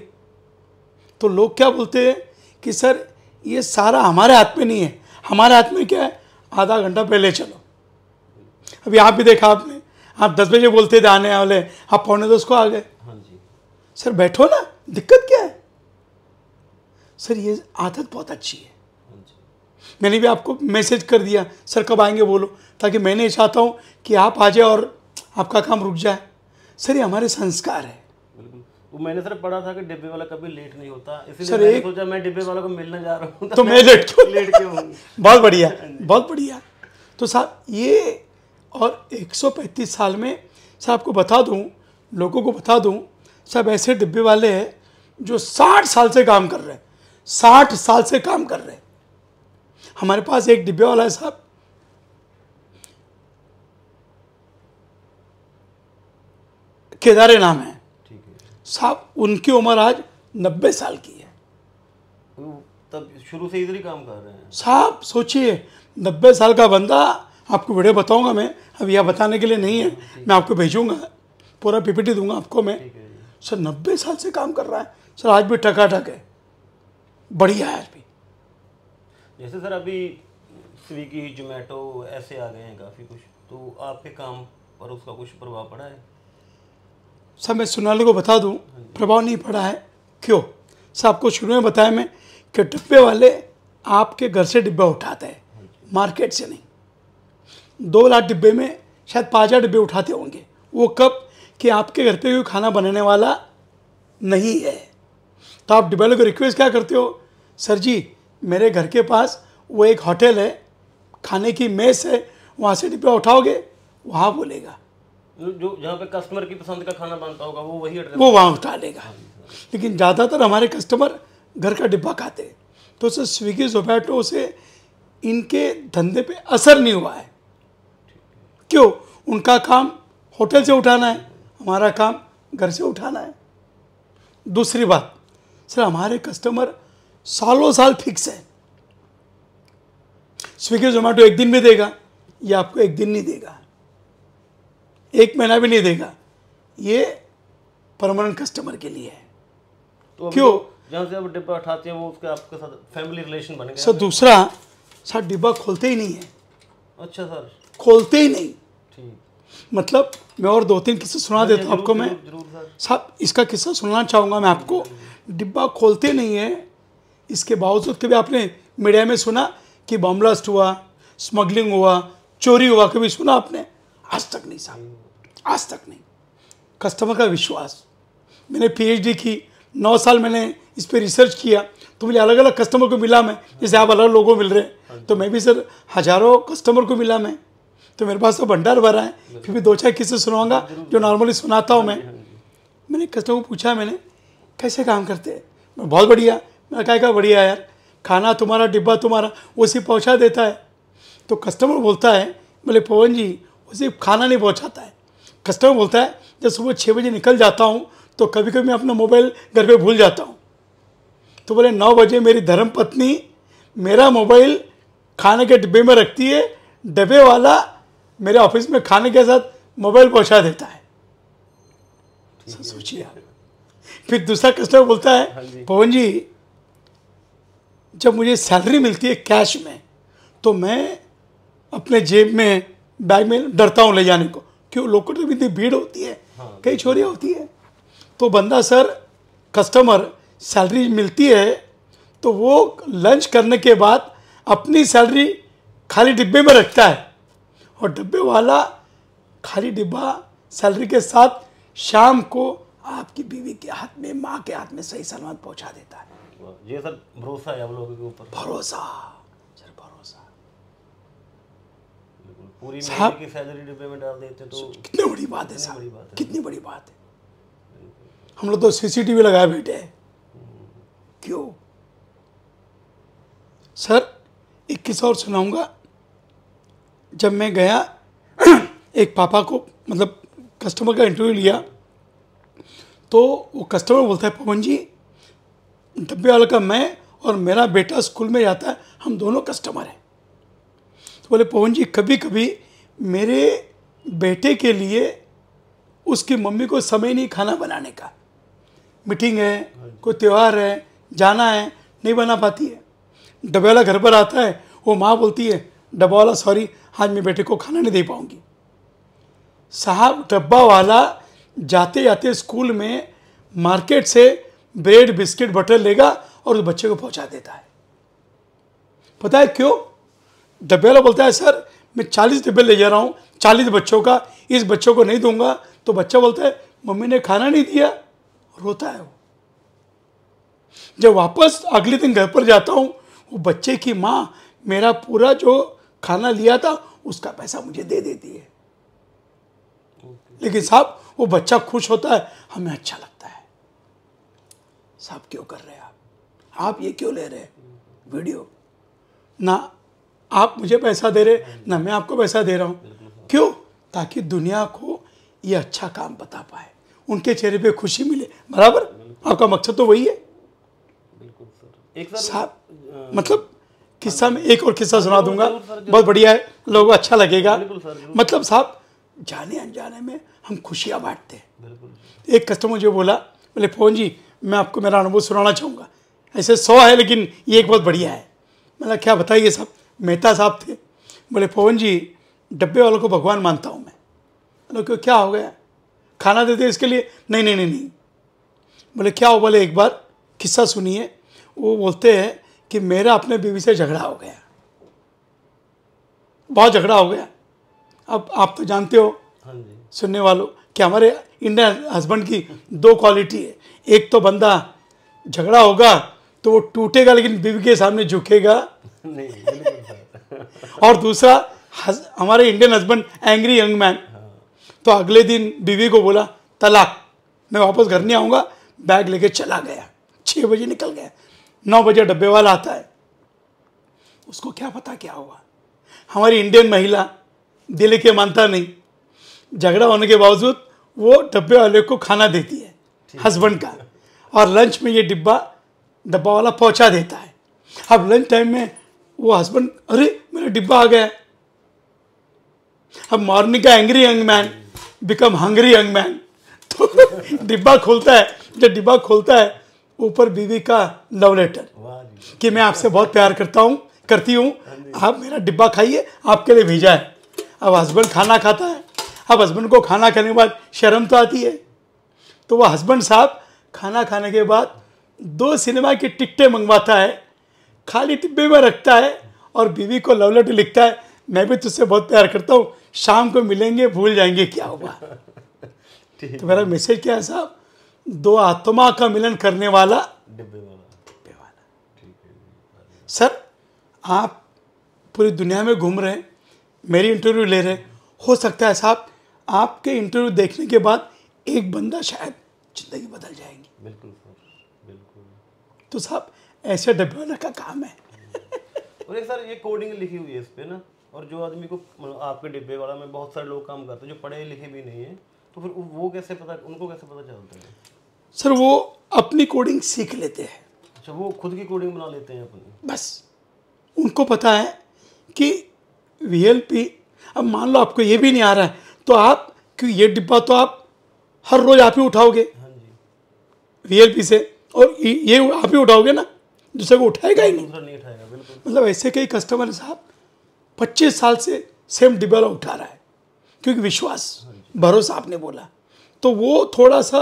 तो लोग क्या बोलते हैं कि सर ये सारा हमारे हाथ में नहीं है। हमारे हाथ में क्या है, आधा घंटा पहले चलो। अभी आप भी देखा आपने, आप 10 बजे बोलते थे आने वाले, आप 9:45 को आ गए। हाँ जी। सर बैठो ना, दिक्कत क्या है? सर ये आदत बहुत अच्छी है। हाँ जी। मैंने भी आपको मैसेज कर दिया, सर कब आएंगे बोलो, ताकि मैं नहीं चाहता हूँ कि आप आ जाए और आपका काम रुक जाए। सर ये हमारे संस्कार है। बिल्कुल। वो मैंने सर पढ़ा था कि डिब्बे वाला कभी लेट नहीं होता, इसीलिए सर मैंने सोचा मैं डिब्बे वाला को मिलने जा रहा हूँ तो मैं लेट क्यों? लेट क्यों हूँ? बहुत बढ़िया, बहुत बढ़िया। तो साहब ये, और 135 साल में सर आपको बता दूं, लोगों को बता दूं, सब ऐसे डिब्बे वाले हैं जो 60 साल से काम कर रहे हैं, 60 साल से काम कर रहे हैं। हमारे पास एक डिब्बे वाला है साहब, केदारे नाम है ठीक है। साहब, उनकी उम्र आज 90 साल की है। वो तब शुरू से इधर ही काम कर रहे हैं। साहब सोचिए, 90 साल का बंदा, आपको वीडियो बताऊंगा मैं, अब यह बताने के लिए नहीं है, मैं आपको भेजूंगा, पूरा पीपीटी दूंगा आपको मैं। ठीक है जी। सर 90 साल से काम कर रहा है, सर आज भी टकाटक है, बढ़िया है आज भी। जैसे सर अभी स्विगी जोमेटो ऐसे आ गए हैं काफ़ी कुछ, तो आपके काम पर उसका कुछ प्रभाव पड़ा है? सर मैं सुनने वाले को बता दूं, प्रभाव नहीं पड़ा है। क्यों? सर आपको शुरू में बताया मैं कि डिब्बे वाले आपके घर से डिब्बा उठाते हैं, मार्केट से नहीं। 2 लाख डिब्बे में शायद 5,000 डिब्बे उठाते होंगे। वो कब? कि आपके घर पे कोई खाना बनाने वाला नहीं है, तो आप डिब्बे वाले को रिक्वेस्ट क्या करते हो, सर जी मेरे घर के पास वो एक होटल है, खाने की मेस है, वहाँ से डिब्बा उठाओगे? वहाँ बोलेगा, जो जहाँ पे कस्टमर की पसंद का खाना बनता होगा वो वही एड्रेस, वो वहाँ उठा लेगा। लेकिन ज़्यादातर हमारे कस्टमर घर का डिब्बा खाते हैं। तो सर स्विगी जोमेटो से इनके धंधे पे असर नहीं हुआ है। क्यों? उनका काम होटल से उठाना है, हमारा काम घर से उठाना है। दूसरी बात, सर हमारे कस्टमर सालों साल फिक्स है। स्विगी जोमेटो एक दिन भी देगा, ये आपको एक दिन नहीं देगा, 1 महीना भी नहीं देगा, ये परमानेंट कस्टमर के लिए है। तो क्यों? जहाँ से आप डिब्बा उठाते हैं वो उसके आपके साथ फैमिली रिलेशन बन गया। सर दूसरा, सर डिब्बा खोलते ही नहीं है, अच्छा सर, खोलते ही नहीं। ठीक। मतलब मैं और 2-3 किस्से सुना देता हूँ आपको मैं। जरूर सर। साहब इसका किस्सा सुनना चाहूँगा मैं आपको। डिब्बा खोलते नहीं है, इसके बावजूद कभी आपने मीडिया में सुना कि बम ब्लास्ट हुआ, स्मगलिंग हुआ, चोरी हुआ, कभी सुना आपने? आज तक नहीं साहब, आज तक नहीं। कस्टमर का विश्वास, मैंने पीएचडी की, 9 साल मैंने इस पर रिसर्च किया, तो मुझे अलग अलग कस्टमर को मिला मैं, जैसे आप अलग लोगों को मिल रहे हैं, तो मैं भी सर हज़ारों कस्टमर को मिला मैं। तो मेरे पास तो भंडार भरा है, फिर भी दो चार किस्से सुनाऊंगा जो नॉर्मली सुनाता हूँ मैं। मैंने कस्टमर को पूछा, मैंने कैसे काम करते हैं? मैं बहुत बढ़िया। मैंने कहा बढ़िया यार, खाना तुम्हारा, डिब्बा तुम्हारा, वो सिर्फ पहुँचा देता है। तो कस्टमर बोलता है, बोले पवन जी वो सिर्फ खाना नहीं पहुँचाता है। कस्टमर बोलता है जब सुबह 6 बजे निकल जाता हूँ तो कभी कभी मैं अपना मोबाइल घर पे भूल जाता हूँ। तो बोले 9 बजे मेरी धर्मपत्नी मेरा मोबाइल खाने के डिब्बे में रखती है, डब्बे वाला मेरे ऑफिस में खाने के साथ मोबाइल पहुंचा देता है। सोचिए आप। फिर दूसरा कस्टमर बोलता है पवन जी जब मुझे सैलरी मिलती है कैश में तो मैं अपने जेब में बैग में डरता हूँ ले जाने को, क्यों? लोगों को तो इतनी भीड़ होती है, कई चोरियाँ होती है। तो बंदा सर कस्टमर सैलरी मिलती है तो वो लंच करने के बाद अपनी सैलरी खाली डिब्बे में रखता है और डब्बे वाला खाली डिब्बा सैलरी के साथ शाम को आपकी बीवी के हाथ में, माँ के हाथ में सही सलामत पहुंचा देता है। ये सर भरोसा है आप लोगों के ऊपर। भरोसा सर, भरोसा। पूरी महीने की सैलरी डिब्बे में डाल देते तो कितनी बड़ी बात है साहब, कितनी बड़ी बात है। हम लोग तो सीसीटीवी लगाए बैठे हैं। क्यों? सर एक किस्सा और सुनाऊंगा। जब मैं गया एक पापा को, मतलब कस्टमर का इंटरव्यू लिया, तो वो कस्टमर बोलता है पवन जी डब्बे वाला का मैं और मेरा बेटा स्कूल में जाता है, हम दोनों कस्टमर हैं। तो बोले पवन जी कभी कभी मेरे बेटे के लिए उसकी मम्मी को समय नहीं खाना बनाने का, मीटिंग है, कोई त्यौहार है, जाना है, नहीं बना पाती है। डब्बे वाला घर पर आता है, वो माँ बोलती है डब्बा वाला सॉरी आज मैं बेटे को खाना नहीं दे पाऊंगी। साहब डब्बा वाला जाते जाते स्कूल में मार्केट से ब्रेड बिस्किट बटर लेगा और उस बच्चे को पहुंचा देता है। पता है क्यों? डब्बे वाला बोलता है सर मैं 40 डब्बे ले जा रहा हूँ, 40 बच्चों का, इस बच्चों को नहीं दूंगा। तो बच्चा बोलता है मम्मी ने खाना नहीं दिया, रोता है वो। जब वापस अगले दिन घर पर जाता हूँ, वो बच्चे की माँ मेरा पूरा जो खाना लिया था उसका पैसा मुझे दे देती है। लेकिन साहब वो बच्चा खुश होता है, हमें अच्छा लगता है। साहब क्यों कर रहे हैं आप ये क्यों ले रहे हैं वीडियो? ना आप मुझे पैसा दे रहे, ना मैं आपको पैसा दे रहा हूँ। क्यों? ताकि दुनिया को ये अच्छा काम बता पाए, उनके चेहरे पे खुशी मिले। बराबर, आपका मकसद तो वही है। साहब मतलब किस्सा में एक और किस्सा सुना दूंगा, बहुत बढ़िया है, लोगों को अच्छा लगेगा। मतलब साहब जाने अनजाने में हम खुशियाँ बांटते हैं। एक कस्टमर जो बोला, बोले पवन जी मैं आपको मेरा अनुभव सुनाना चाहूँगा। ऐसे 100 है लेकिन ये एक बहुत बढ़िया है। मतलब क्या बताइए साहब? मेहता साहब थे, बोले पवन जी डब्बे वालों को भगवान मानता हूँ मैं। बोले क्यों, क्या हो गया? खाना देते इसके लिए? नहीं नहीं नहीं नहीं। बोले क्या हो? बोले एक बार किस्सा सुनिए। वो बोलते हैं कि मेरा अपने बीवी से झगड़ा हो गया, बहुत झगड़ा हो गया। अब आप तो जानते हो सुनने वालों कि हमारे इंडियन हस्बैंड की 2 क्वालिटी है। एक तो बंदा झगड़ा होगा तो वो टूटेगा लेकिन बीवी के सामने झुकेगा नहीं। और दूसरा हमारे Indian husband angry young man. तो अगले दिन बीवी को बोला तलाक, मैं वापस घर नहीं आऊँगा, बैग लेके चला गया। 6 बजे निकल गया, 9 बजे डब्बे वाला आता है। उसको क्या पता क्या हुआ। हमारी इंडियन महिला दिल के मानता नहीं, झगड़ा होने के बावजूद वो डब्बे वाले को खाना देती है हस्बैंड का, और लंच में ये डब्बा वाला पहुंचा देता है। अब लंच टाइम में वो हस्बैंड, अरे मेरा डिब्बा आ गया। अब मॉर्निंग का angry young man become hungry young man. तो डिब्बा खोलता है, जब डिब्बा खोलता है ऊपर बीवी का लव लेटर कि मैं आपसे बहुत प्यार करती हूँ, आप मेरा डिब्बा खाइए, आपके लिए भेजा है। अब हस्बैंड खाना खाता है। अब हस्बैंड को खाना खाने के बाद शर्म तो आती है, तो वह हस्बैंड साहब खाना खाने के बाद 2 सिनेमा की टिकटें मंगवाता है, खाली डिब्बे में रखता है और बीवी को लव लेटर लिखता है, मैं भी तुझसे बहुत प्यार करता हूँ, शाम को मिलेंगे, भूल जाएंगे क्या हुआ। तो मेरा मैसेज क्या है साहब? 2 आत्मा का मिलन करने वाला डिब्बे वाला। सर आप पूरी दुनिया में घूम रहे हैं, मेरी इंटरव्यू ले रहे हैं, हो सकता है साहब आपके इंटरव्यू देखने के बाद एक बंदा शायद ज़िंदगी बदल जाएगी। बिल्कुल सर, बिल्कुल। तो साहब ऐसे डब्बे वाला का काम है। और एक सर ये कोडिंग लिखी हुई है इस पे ना, और जो आदमी को मतलब आपके डिब्बे वाला में बहुत सारे लोग काम करते हैं जो पढ़े लिखे भी नहीं है, तो फिर वो कैसे पता, उनको कैसे पता चलता है? सर वो अपनी कोडिंग सीख लेते हैं। अच्छा, वो खुद की कोडिंग बना लेते हैं अपनी? बस उनको पता है कि VLP, अब मान लो आपको ये भी नहीं आ रहा है तो आप, क्योंकि ये डिब्बा तो आप हर रोज आप ही उठाओगे हाँ जी, VLP से, और ये आप ही उठाओगे ना, दूसरे को उठाएगा ही नहीं। दूसरा नहीं उठाएगा, बिल्कुल। मतलब ऐसे कई कस्टमर साहब 25 साल से सेम डिब्बा वाला उठा रहा है, क्योंकि विश्वास, भरोसा आपने बोला, तो वो थोड़ा सा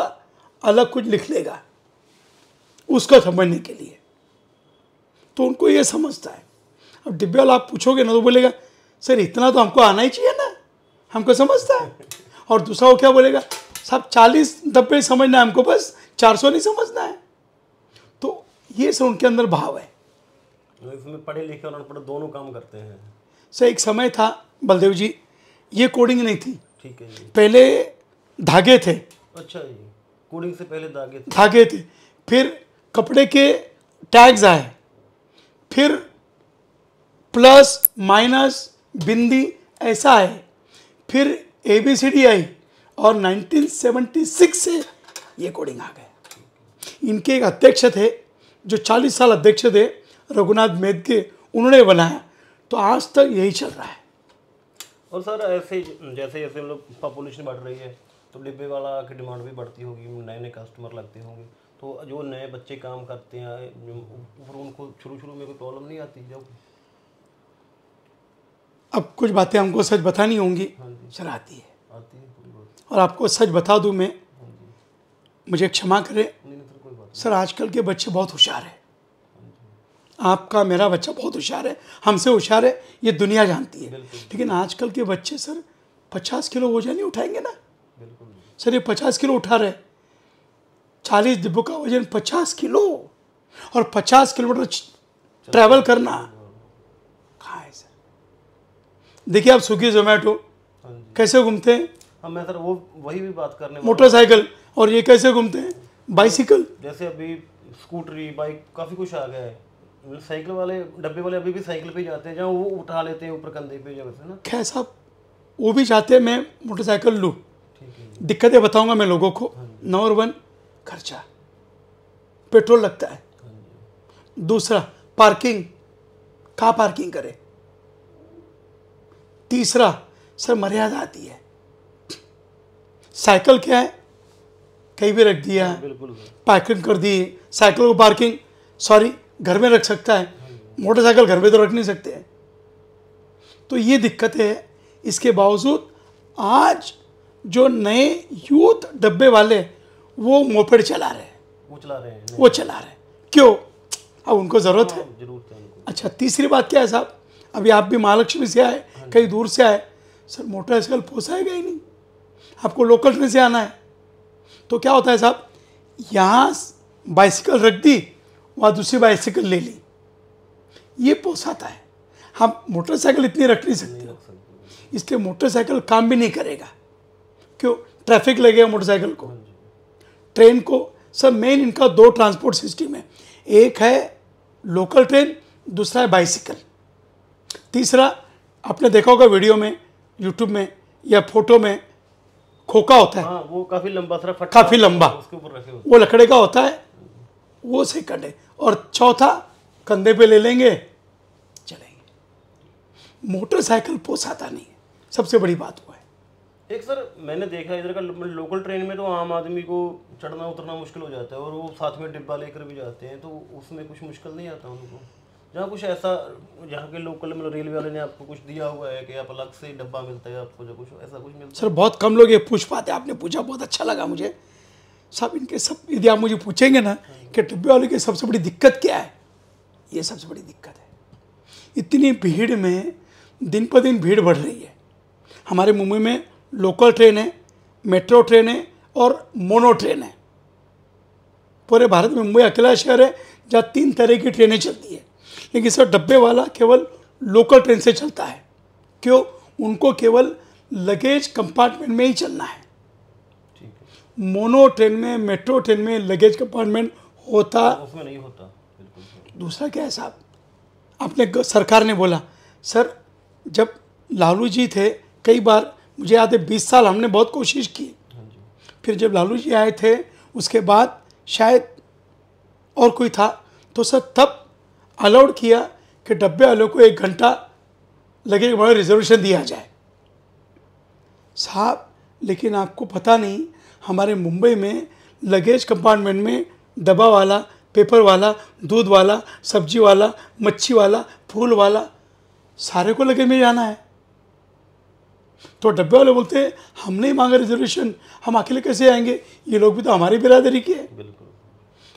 अलग कुछ लिख लेगा उसको समझने के लिए, तो उनको ये समझता है। अब डिब्बे वाला आप पूछोगे ना तो बोलेगा सर इतना तो हमको आना ही चाहिए ना, हमको समझता है। और दूसरा वो क्या बोलेगा, साहब 40 डब्बे समझना है हमको, बस 400 नहीं समझना है। तो ये सब उनके अंदर भाव है। इसमें पढ़े लिखे और अनपढ़ दोनों काम करते हैं। सर एक समय था बलदेव जी, ये कोडिंग नहीं थी, ठीक है जी। पहले धागे थे। अच्छा जी, कोडिंग से पहले धागे थे, फिर कपड़े के टैग्स आए, फिर प्लस माइनस बिंदी ऐसा है, फिर ABCD आई, और 1976 से ये कोडिंग आ गए। इनके एक अध्यक्ष थे जो 40 साल अध्यक्ष थे, रघुनाथ मेदके, उन्होंने बनाया, तो आज तक यही चल रहा है। और सर ऐसे जैसे जैसे हम लोग पॉपुलेशन बढ़ रही है तो डिब्बे वाला की डिमांड भी बढ़ती होगी, नए नए कस्टमर लगते होंगे, तो जो नए बच्चे काम करते हैं फिर उनको शुरू में कोई प्रॉब्लम नहीं आती जब? अब कुछ बातें हमको सच बतानी होंगी। हाँ जी, सर आती है थोड़ी बहुत। और आपको सच बता दूं मैं, हाँ जी, मुझे क्षमा करें नहीं सर, कोई बात सर, आजकल के बच्चे बहुत होशियार हैं। आपका मेरा बच्चा बहुत होशियार है, हमसे होशियार है, ये दुनिया जानती है। लेकिन आजकल के बच्चे सर 50 किलो वजन नहीं उठाएंगे ना। बिल्कुल सर ये 50 किलो उठा रहे, 40 डिब्बों का वजन 50 किलो, और 50 किलोमीटर ट्रैवल करना कहाँ है सर? देखिए आप स्विगी जोमेटो हाँ जी, कैसे घूमते हैं, हाँ मैं सर वो वही भी बात करने वाला मोटरसाइकिल, और ये कैसे घूमते हैं, बाइसिकल। हूँ। जैसे अभी स्कूटरी बाइक काफ़ी कुछ आ गया है, साइकिल वाले डब्बे वाले अभी भी साइकिल पे जाते हैं, जहाँ वो उठा लेते हैं ऊपर कंधे पे जगह से ना। खैर साहब वो भी चाहते हैं मैं मोटरसाइकिल लूँ। ठीक है, दिक्कतें बताऊंगा मैं लोगों को। नंबर 1 खर्चा, पेट्रोल लगता है। दूसरा पार्किंग, कहाँ पार्किंग करे। तीसरा सर मर्यादा आती है। साइकिल क्या है, कहीं भी रख दिया, बिल्कुल पार्किंग कर दी, साइकिल को पार्किंग सॉरी घर में रख सकता है, मोटरसाइकिल घर में तो रख नहीं सकते हैं। तो ये दिक्कतें है। इसके बावजूद आज जो नए यूथ डब्बे वाले वो मोपेड चला रहे हैं, वो चला रहे हैं, वो चला रहे हैं, क्यों, अब उनको ज़रूरत है। जरूरत है उनको। अच्छा तीसरी बात क्या है साहब, अभी आप भी महालक्ष्मी से आए, कहीं दूर से आए, सर मोटरसाइकिल पोसाएगा ही नहीं, आपको लोकल ट्रेन से आना है। तो क्या होता है साहब, यहाँ बाइसिकल रख दी, वहाँ दूसरी बाइसिकल ले ली, ये पोसाता है। हम मोटरसाइकिल इतनी रख नहीं सकते, इसलिए मोटरसाइकिल काम भी नहीं करेगा। क्यों, ट्रैफिक लगेगा मोटरसाइकिल को। ट्रेन को सर मेन इनका 2 ट्रांसपोर्ट सिस्टम है, एक है लोकल ट्रेन, दूसरा है बाइसिकल। तीसरा आपने देखा होगा वीडियो में, यूट्यूब में या फोटो में, खोखा होता है। हाँ, वो काफी लंबा सर, काफी लंबा, उसके ऊपर रखे होते वो लकड़े का होता है, वो सेकंड है। और चौथा कंधे पे ले लेंगे चलेंगे। मोटरसाइकिल पोसाता नहीं है, सबसे बड़ी बात वो है। एक सर मैंने देखा इधर का लोकल ट्रेन में तो आम आदमी को चढ़ना उतरना मुश्किल हो जाता है, और वो साथ में डिब्बा लेकर भी जाते हैं, तो उसमें कुछ मुश्किल नहीं आता उनको? जहाँ कुछ ऐसा, जहाँ के लोकल मतलब रेलवे वाले ने आपको कुछ दिया हुआ है कि आप अलग से डब्बा मिलता है आपको, जो कुछ ऐसा कुछ मिलता है? सर बहुत कम लोग ये पूछ पाते, आपने पूछा बहुत अच्छा लगा मुझे। सब इनके सब, यदि आप मुझे पूछेंगे ना कि डिब्बे वाले की सबसे बड़ी दिक्कत क्या है, ये सबसे बड़ी दिक्कत है। इतनी भीड़ में दिन पर दिन भीड़ बढ़ रही है। हमारे मुंबई में लोकल ट्रेन है, मेट्रो ट्रेन है और मोनो ट्रेन है। पूरे भारत में मुंबई अकेला शहर है जहाँ 3 तरह की ट्रेनें चलती है, लेकिन सर डब्बे वाला केवल लोकल ट्रेन से चलता है। क्यों, उनको केवल लगेज कंपार्टमेंट में ही चलना है। ठीक है, मोनो ट्रेन में, मेट्रो ट्रेन में लगेज कंपार्टमेंट होता, उसमें नहीं होता। बिल्कुल दूसरा क्या है साहब, आपने सरकार ने बोला, सर जब लालू जी थे, कई बार मुझे याद है 20 साल हमने बहुत कोशिश की, फिर जब लालू जी आए थे उसके बाद शायद और कोई था, तो सर तब अलाउड किया कि डब्बे वालों को 1 घंटा लगेज में रिजर्वेशन दिया जाए साहब। लेकिन आपको पता नहीं, हमारे मुंबई में लगेज कंपार्टमेंट में डब्बा वाला, पेपर वाला, दूध वाला, सब्जी वाला, मच्छी वाला, फूल वाला, सारे को लगेज में जाना है। तो डब्बे वाले बोलते हैं हम नहीं मांगे रिजर्वेशन, हम अकेले कैसे आएंगे, ये लोग भी तो हमारी बिरादरी के हैं। बिल्कुल।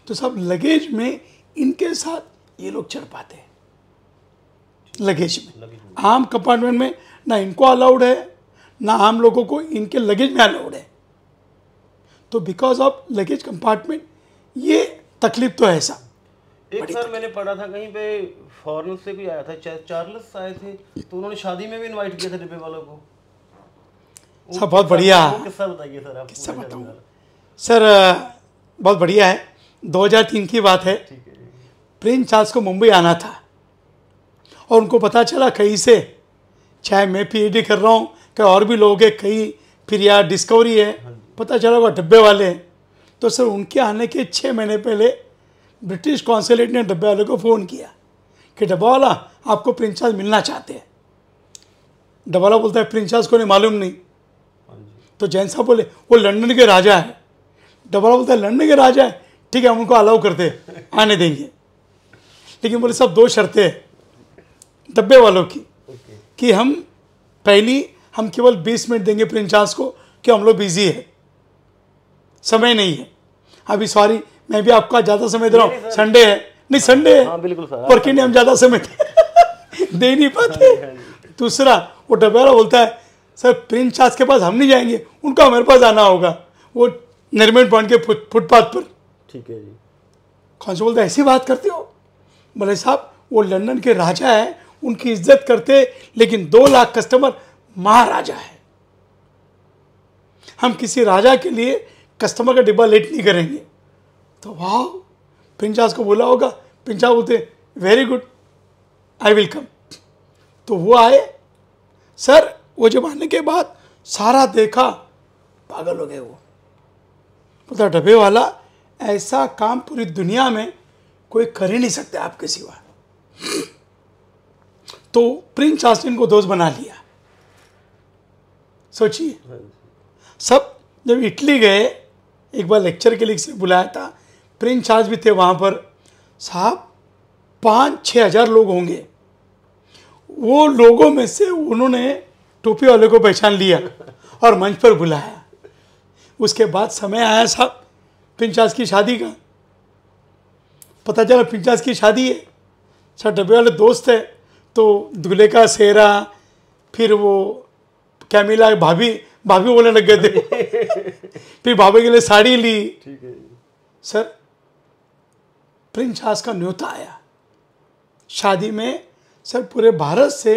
तो सब लगेज में इनके साथ ये लोग चढ़ पाते हैं, लगेज में। आम कंपार्टमेंट में ना इनको अलाउड है, ना आम लोगों को इनके लगेज में अलाउड है। तो बिकॉज ऑफ लगेज कंपार्टमेंट ये तकलीफ तो है ऐसा। एक सर मैंने पढ़ा था कहीं पे, फॉरेन से कोई आया था, चार्ल्स आए थे, तो उन्होंने शादी में भी इनवाइट किया था डिब्बे वालों को। सब बहुत बढ़िया किस्सा बताइए सर आप। किस्सा बताऊँ सर, बहुत बढ़िया है। 2003 की बात है, प्रिंस चार्ल्स को मुंबई आना था और उनको पता चला कहीं से, चाहे मैं पीएचडी कर रहा हूँ, कहीं और भी लोग हैं, कहीं फिर यार डिस्कवरी है, पता चला वो डब्बे वाले हैं। तो सर उनके आने के 6 महीने पहले ब्रिटिश कॉन्सुलेट ने डब्बे वाले को फ़ोन किया कि डब्बा वाला आपको प्रिंस चार्ल्स मिलना चाहते हैं। डब्बा वाला बोलता है प्रिंस चार्ल्स को नहीं मालूम नहीं। तो जैन साहब बोले वो लंदन के राजा है। डब्बा वाला बोलता है लंदन के राजा है, ठीक है हम उनको अलाउ करते आने देंगे, लेकिन बोले सब 2 शर्तें हैं डब्बे वालों की कि हम केवल 20 मिनट देंगे प्रिंस चार्ल्स को कि हम लोग बिजी है, समय नहीं है अभी, सॉरी मैं भी आपका ज़्यादा समय दे रहा हूँ, संडे है, नहीं संडे है, हाँ बिल्कुल सर, वर्किंग हम ज़्यादा समय दे नहीं पाते। दूसरा वो डब्बे वाला बोलता है सर प्रिंस चार्ल्स के पास हम नहीं जाएंगे, उनका हमारे पास आना होगा, वो नरीमन पॉइंट के फुटपाथ पर। ठीक है जी। कौन से बोलते ऐसी बात करते हो? बोले साहब वो लंदन के राजा है, उनकी इज्जत करते, लेकिन 2 लाख कस्टमर महाराजा है, हम किसी राजा के लिए कस्टमर का डिब्बा लेट नहीं करेंगे। तो वाह, प्रिंस चार्ल्स को बोला होगा, प्रिंस चार्ल्स बोलते very good I will come. तो वो आए सर, वो जब आने के बाद सारा देखा, पागल हो गए वो। पता डब्बे वाला ऐसा काम पूरी दुनिया में कोई कर ही नहीं सकता आपके सिवा। तो प्रिंस चार्ल्स ने इनको दोस्त बना लिया। सोचिए, सब जब इटली गए, एक बार लेक्चर के लिए किसी ने बुलाया था, प्रिंस चार्ल्स भी थे वहाँ पर साहब, 5-6 हज़ार लोग होंगे। वो लोगों में से उन्होंने टोपी वाले को पहचान लिया और मंच पर बुलाया। उसके बाद समय आया साहब प्रिंस चार्ल्स की शादी का, पता चला प्रिंस चार्ल्स की शादी है, सर डब्बे वाले दोस्त है, तो दूल्हे का सेहरा, फिर वो कैमिला भाभी बोलने लग गए थे फिर भाभी के लिए साड़ी ली। ठीक है सर प्रिंस चार्ल्स का न्योता आया शादी में। सर पूरे भारत से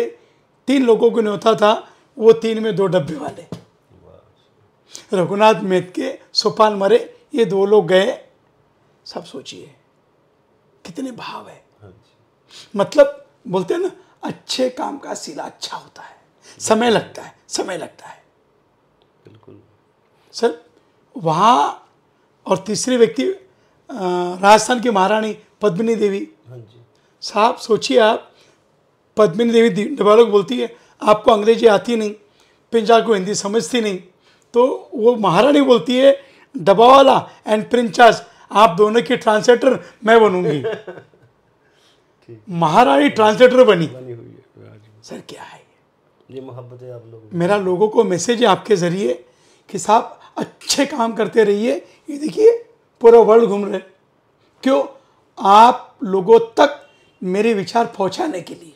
3 लोगों को न्योता था, वो 3 में 2 डब्बे वाले, रघुनाथ मेहते, सोपान मरे, ये 2 लोग गए। सब सोचिए कितने भाव है। मतलब बोलते हैं ना, अच्छे काम का सिला अच्छा होता है, समय लगता है, समय लगता है। बिल्कुल सर वहाँ, और तीसरी व्यक्ति राजस्थान की महारानी पद्मिनी देवी। हाँ जी साहब सोचिए आप, पद्मिनी देवी डब्बा वालों को बोलती है आपको अंग्रेजी आती नहीं, प्रिंस चार्ल्स को हिंदी समझती नहीं, तो वो महारानी बोलती है डब्बा वाला एंड प्रिंस चार्ल्स, आप दोनों की ट्रांसलेटर मैं बनूंगी। महारानी ट्रांसलेटर बनी हुई है। सर क्या है ये मोहब्बत है आप लोगों। मेरा लोगों को मैसेज है आपके ज़रिए कि साहब अच्छे काम करते रहिए। ये देखिए पूरा वर्ल्ड घूम रहे, क्यों? आप लोगों तक मेरे विचार पहुंचाने के लिए।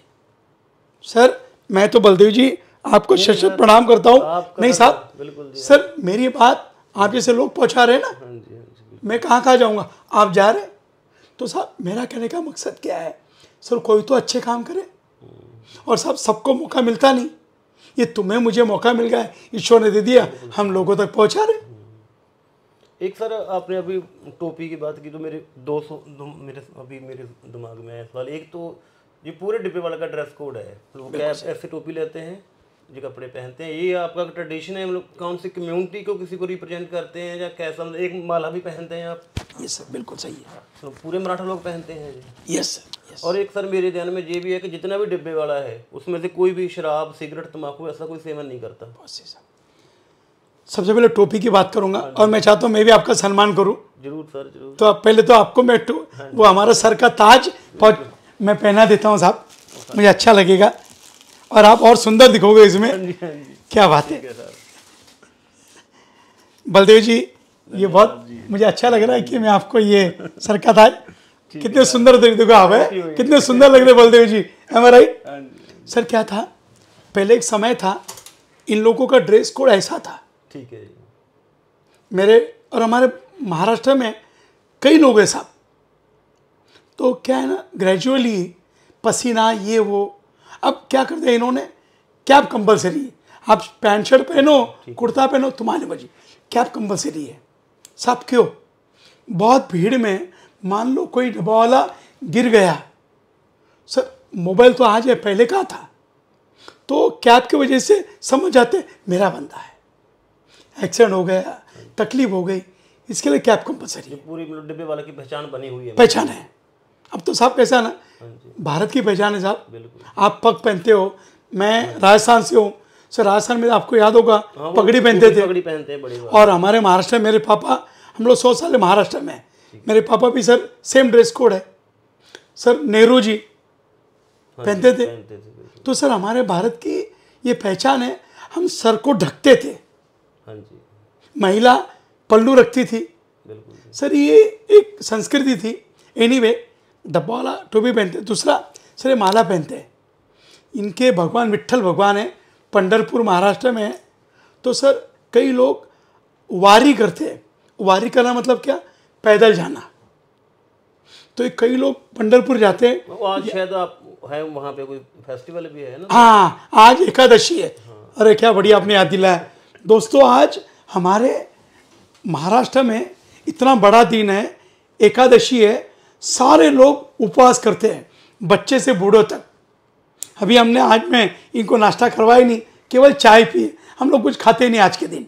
सर मैं तो बलदेव जी आपको शत प्रणाम करता हूँ। नहीं साहब, बिल्कुल जी। सर मेरी बात आप जैसे लोग पहुंचा रहे हैं ना, हाँ जी, हाँ जी। मैं कहाँ जाऊँगा, आप जा रहे। तो साहब मेरा कहने का मकसद क्या है, सर कोई तो अच्छे काम करे, और साहब सबको मौका मिलता नहीं, ये तुम्हें मुझे मौका मिल गया है, ईश्वर ने दे दिया, हम लोगों तक पहुंचा रहे। एक सर आपने अभी टोपी की बात की तो मेरे मेरे दिमाग में आया सवाल। एक तो ये पूरे डिब्बे वाला का ड्रेस कोड है, लोग क्या ऐसे टोपी लेते हैं, जो कपड़े पहनते हैं, ये आपका ट्रेडिशन है, मतलब कौन सी कम्युनिटी को किसी को रिप्रेजेंट करते हैं या कैसा, मतलब एक माला भी पहनते हैं आप? ये सर बिल्कुल सही है। तो पूरे मराठा लोग पहनते हैं जी। Yes sir, yes. और एक सर मेरे ध्यान में ये भी है कि जितना भी डिब्बे वाला है उसमें से कोई भी शराब, सिगरेट, तम्बाकू ऐसा कोई सेवन नहीं करता। बहुत सही साहब। सबसे पहले टोपी की बात करूंगा और मैं चाहता हूँ मैं भी आपका सम्मान करूं। जरूर सर, जरूर। तो पहले तो आपको मैं वो हमारा सर का ताज मैं पहना देता हूँ साहब, मुझे अच्छा लगेगा और आप और सुंदर दिखोगे इसमें। क्या बात है बलदेव जी, ये बहुत मुझे अच्छा लग रहा है कि मैं आपको ये सर का ताज, कितने सुंदर देखो आप है, कितने सुंदर लग रहे बलदेव जी, am I right? सर क्या था, पहले एक समय था इन लोगों का ड्रेस कोड ऐसा था। ठीक है। मेरे और हमारे महाराष्ट्र में कई लोग हैं साहब, तो क्या है ना, ग्रेजुअली पसीना ये वो, अब क्या करते हैं इन्होंने, कैप कंपलसरी है, आप पैंट शर्ट पहनो, कुर्ता पहनो, तुम्हारी मर्जी, कैप कंपलसरी है साहब। क्यों? बहुत भीड़ में मान लो कोई डब्बा वाला गिर गया, सर मोबाइल तो आज है, पहले कहाँ था, तो कैप की वजह से समझ जाते मेरा बंदा है, एक्सीडेंट हो गया, तकलीफ हो गई, इसके लिए कैप कंपलसरी है। पूरी डिब्बे वाले की पहचान बनी हुई है। पहचान है अब तो साहब, कैसा ना, भारत की पहचान है साहब। आप पग पहनते हो, मैं राजस्थान से हूँ सर, राजस्थान में आपको याद होगा पगड़ी पहनते थे, पगड़ी पहनते हैं बड़ी बात। और हमारे महाराष्ट्र में मेरे पापा, हम लोग 100 साल महाराष्ट्र में, मेरे पापा भी सर सेम ड्रेस कोड है सर, नेहरू जी पहनते थे। तो सर हमारे भारत की ये पहचान है, हम सर को ढकते थे, हाँ जी, महिला पल्लू रखती थी, बिल्कुल सर ये एक संस्कृति थी। एनीवे डब्बा वाला टोपी पहनते, दूसरा सर ये माला पहनते हैं, इनके भगवान विट्ठल भगवान है, पंढरपुर महाराष्ट्र में है। तो सर कई लोग वारी करते हैं, वारी करना मतलब क्या, पैदल जाना, तो ये कई लोग पंढरपुर जाते हैं। आज शायद आप है वहाँ पे कोई फेस्टिवल भी है ना? हाँ, आज एकादशी है। अरे क्या बढ़िया आपने याद दिलाया दोस्तों, आज हमारे महाराष्ट्र में इतना बड़ा दिन है, एकादशी है, सारे लोग उपवास करते हैं, बच्चे से बूढ़ों तक। अभी हमने आज में इनको नाश्ता करवाया नहीं, केवल चाय पिए, हम लोग कुछ खाते नहीं, आज के दिन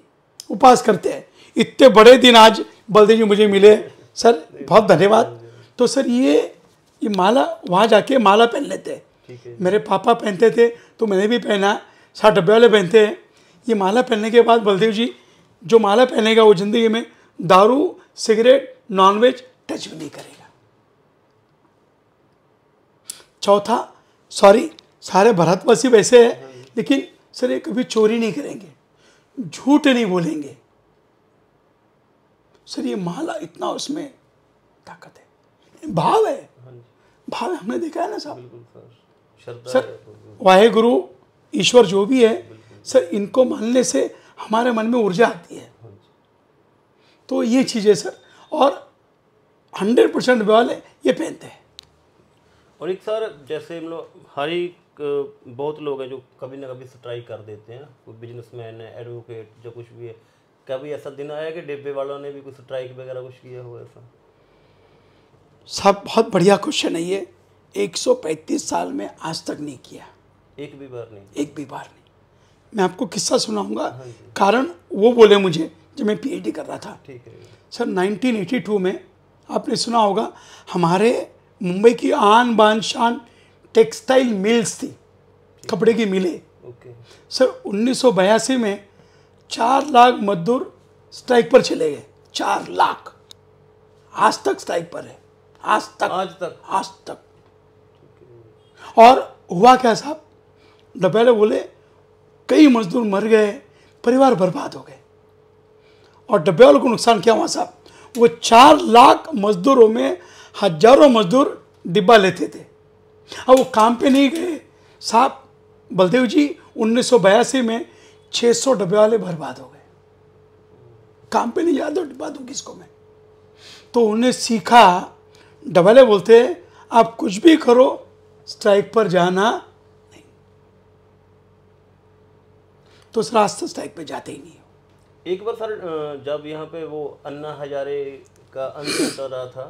उपवास करते हैं। इतने बड़े दिन आज बलदेव जी मुझे मिले सर, बहुत धन्यवाद। तो सर ये माला, वहाँ जाके माला पहन लेते हैं, मेरे पापा पहनते थे तो मैंने भी पहना, 60 डब्बे वाले पहनते हैं। ये माला पहनने के बाद बलदेव जी, जो माला पहनेगा वो जिंदगी में दारू, सिगरेट, नॉनवेज टच भी नहीं करेगा। चौथा, सॉरी सारे भारतवासी वैसे हैं, लेकिन सर ये कभी चोरी नहीं करेंगे, झूठ नहीं बोलेंगे। सर ये माला इतना उसमें ताकत है, भाव है, भाव है, हमने देखा है ना साहब। सर वाहे गुरु ईश्वर जो भी है सर, इनको मानने से हमारे मन में ऊर्जा आती है। तो ये चीज़ें सर, और 100% वाले ये पहनते हैं। और एक सर जैसे हम लोग हर एक बहुत लोग हैं जो कभी ना कभी स्ट्राइक कर देते हैं, कोई बिजनेसमैन है, एडवोकेट, जो कुछ भी है, कभी ऐसा दिन आया कि डिब्बे वालों ने भी कुछ स्ट्राइक वगैरह कुछ किया हो ऐसा? साहब बहुत बढ़िया क्वेश्चन है ये, 135 साल में आज तक नहीं किया, एक भी बार नहीं? एक भी बार नहीं। मैं आपको किस्सा सुनाऊंगा, कारण वो बोले मुझे जब मैं पीएचडी कर रहा था। ठीक है सर 1982 में आपने सुना होगा, हमारे मुंबई की आन बान शान टेक्सटाइल मिल्स थी, कपड़े की मिलें। ओके सर 1982 में 4 लाख मजदूर स्ट्राइक पर चले गए, 4 लाख, आज तक स्ट्राइक पर है, आज तक। और हुआ क्या साहब, पहले बोले कई मजदूर मर गए, परिवार बर्बाद हो गए। और डब्बे वालों को नुकसान क्या हुआ साहब, वो 4 लाख मजदूरों में हजारों मजदूर डिब्बा लेते थे, अब वो काम पे नहीं गए साहब। बलदेव जी 1982 में 600 डब्बे वाले बर्बाद हो गए, काम पे नहीं जाते, डिब्बा दूँ किसको मैं। तो उन्हें सीखा, डब्बे वाले बोलते हैं आप कुछ भी करो, स्ट्राइक पर जाना नहीं। तो उस रास्ते स्ट्राइक पे जाते ही नहीं हो। एक बार सर जब यहाँ पे वो अन्ना हजारे का अंत चल रहा था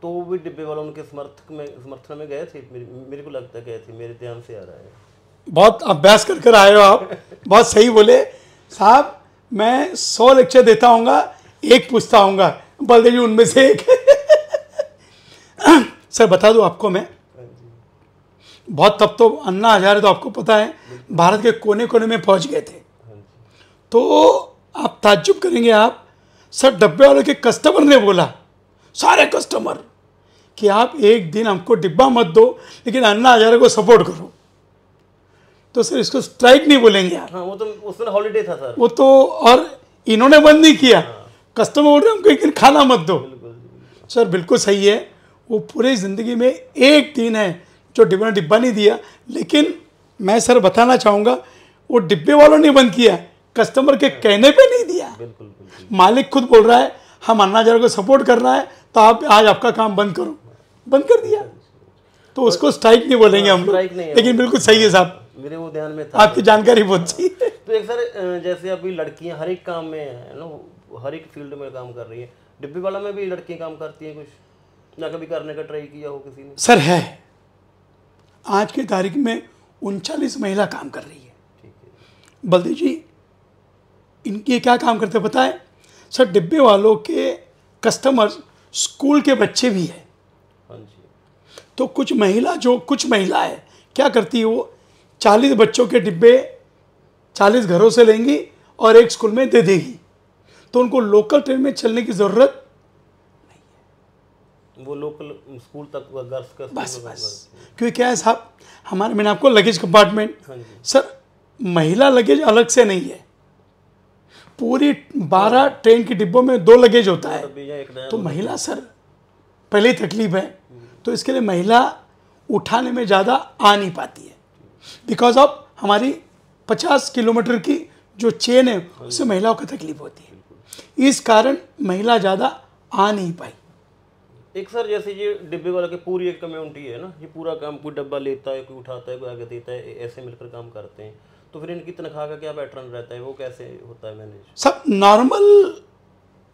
तो वो भी डिब्बे वालों उनके समर्थन में गए थे, मेरे को लगता है गए थे, मेरे ध्यान से आ रहा है। बहुत अभ्यास कर कर आए हो आप, बहुत सही बोले साहब। मैं 100 लेक्चर देता हूँगा, एक पूछता हूँगा, बलदेव जी उनमें से एक। सर बता दूँ आपको मैं, बहुत तब तो अन्ना हजारे तो आपको पता है भारत के कोने कोने में पहुंच गए थे। तो आप ताज्जुब करेंगे आप, सर डब्बे वाले के कस्टमर ने बोला, सारे कस्टमर, कि आप एक दिन हमको डिब्बा मत दो लेकिन अन्ना हजारे को सपोर्ट करो। तो सर इसको स्ट्राइक नहीं बोलेंगे आप। हाँ, वो तो उस दिन हॉलीडे था सर। वो तो, और इन्होंने बंद नहीं किया, कस्टमर बोल रहे हमको एक दिन खाना मत दो। सर बिल्कुल सही है, वो पूरी ज़िंदगी में एक दिन है जो डिब्बा नहीं दिया। लेकिन मैं सर बताना चाहूँगा, वो डिब्बे वालों ने बंद किया, कस्टमर के कहने पे नहीं दिया। बिल्कुल। मालिक खुद बोल रहा है हम अन्ना हजारे को सपोर्ट कर रहा है तो आप आज आपका काम बंद करो, बंद कर दिया। तो उसको स्ट्राइक नहीं बोलेंगे हम लोग, लेकिन बिल्कुल सही है साहब, मेरे वो ध्यान में था, आपकी जानकारी बहुत सही है। तो एक सर जैसे अभी लड़कियां हर एक काम में है ना, हर एक फील्ड में काम कर रही है, डिब्बे वाला में भी लड़कियां काम करती हैं कुछ, ना कभी करने का ट्राई किया हो किसी ने? सर है, आज की तारीख में 39 महिला काम कर रही है। ठीक है। बलदेव जी इनके क्या काम करते पता है सर? डिब्बे वालों के कस्टमर्स स्कूल के बच्चे भी हैं। हाँ जी। तो कुछ महिलाएं क्या करती है, वो 40 बच्चों के डिब्बे 40 घरों से लेंगी और एक स्कूल में दे देगी, तो उनको लोकल ट्रेन में चलने की ज़रूरत, वो लोकल स्कूल तक गर्ल्स का बस क्योंकि क्या है साहब, हमारे, मैंने आपको लगेज कंपार्टमेंट, हाँ जी। सर महिला लगेज अलग से नहीं है, पूरी 12 ट्रेन के डिब्बों में 2 लगेज होता है। तो महिला सर पहले ही तकलीफ है, तो इसके लिए महिला उठाने में ज़्यादा आ नहीं पाती है, बिकॉज ऑफ हमारी 50 किलोमीटर की जो चेन है उससे महिलाओं को तकलीफ होती है, इस कारण महिला ज़्यादा आ नहीं पाई। एक सर जैसे ये डिब्बे वाला के पूरी एक कम्युनिटी है ना, ये पूरा काम कोई डब्बा लेता है, कोई उठाता है, कोई आगे देता है, ऐसे मिलकर काम करते हैं, तो फिर इनकी तनख्वाह का क्या पैटर्न रहता है, वो कैसे होता है मैनेज? सब नॉर्मल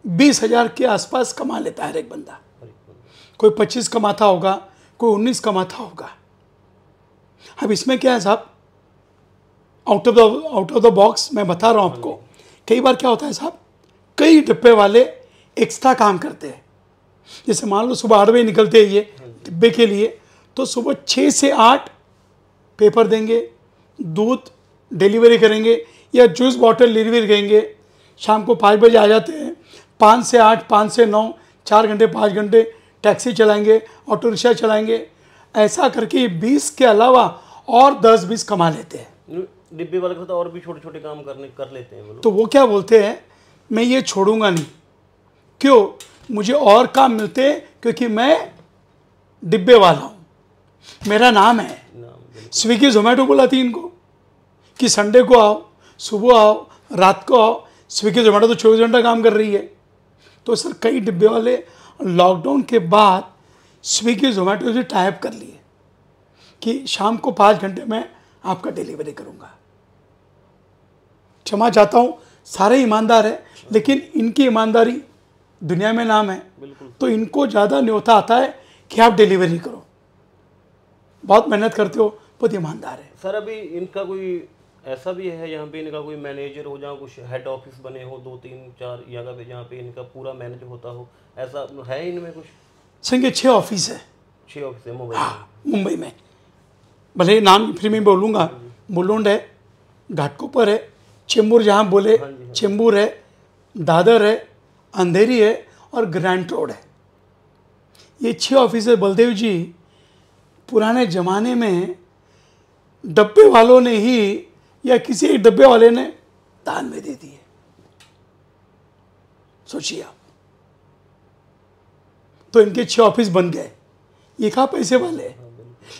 20,000 के आसपास कमा लेता है हर एक बंदा, कोई 25 कमाता होगा, कोई 19 कमाता होगा। अब इसमें क्या है साहब, आउट ऑफ द बॉक्स मैं बता रहा हूँ आपको, कई बार क्या होता है साहब, कई डिब्बे वाले एक्स्ट्रा काम करते हैं। जैसे मान लो सुबह 8 बजे निकलते हैं ये डिब्बे के लिए, तो सुबह 6 से 8 पेपर देंगे, दूध डिलीवरी करेंगे या जूस बॉटल डिलीवरी करेंगे, शाम को 5 बजे आ जाते हैं, 5 से 8, 5 से 9, 4 घंटे 5 घंटे टैक्सी चलाएंगे, ऑटो रिक्शा चलाएंगे, ऐसा करके 20 के अलावा और 10-20 कमा लेते हैं। डिब्बे वाले के साथ और भी छोटे छोटे काम कर लेते हैं वो लोग। तो वो क्या बोलते हैं, मैं ये छोड़ूंगा नहीं, क्यों, मुझे और काम मिलते हैं, क्योंकि मैं डिब्बे वाला हूँ, मेरा नाम है। स्विगी जोमेटो बुलाती इनको कि संडे को आओ, सुबह आओ, रात को आओ, स्विगी जोमेटो तो 24 घंटा काम कर रही है। तो सर कई डिब्बे वाले लॉकडाउन के बाद स्विगी जोमेटो से टाइप कर लिए कि शाम को 5 घंटे में आपका डिलीवरी करूँगा। क्षमा चाहता हूँ, सारे ईमानदार है, लेकिन इनकी ईमानदारी दुनिया में नाम है, तो इनको ज़्यादा न्योता आता है कि आप डिलीवरी करो, बहुत मेहनत करते हो, बहुत ईमानदार है। सर अभी इनका कोई ऐसा भी है यहाँ पे, इनका कोई मैनेजर हो, जहाँ कुछ हेड ऑफिस बने हो 2, 3, 4 जगह पे, जहाँ पे इनका पूरा मैनेज होता हो, ऐसा है इनमें कुछ? संगे 6 ऑफिस है। 6 ऑफिस है मुंबई में? मुंबई में, भले नाम फिर मैं बोलूँगा, मुलुंड है, घाटकोपर है, चेंबूर जहाँ बोले चेंबूर है, दादर है, अंधेरी है और ग्रैंड रोड है। ये 6 ऑफिस है बलदेव जी, पुराने ज़माने में डब्बे वालों ने ही या किसी एक डब्बे वाले ने दान में दे दिए, सोचिए आप। तो इनके 6 ऑफिस बन गए, ये कहाँ पैसे वाले हैं,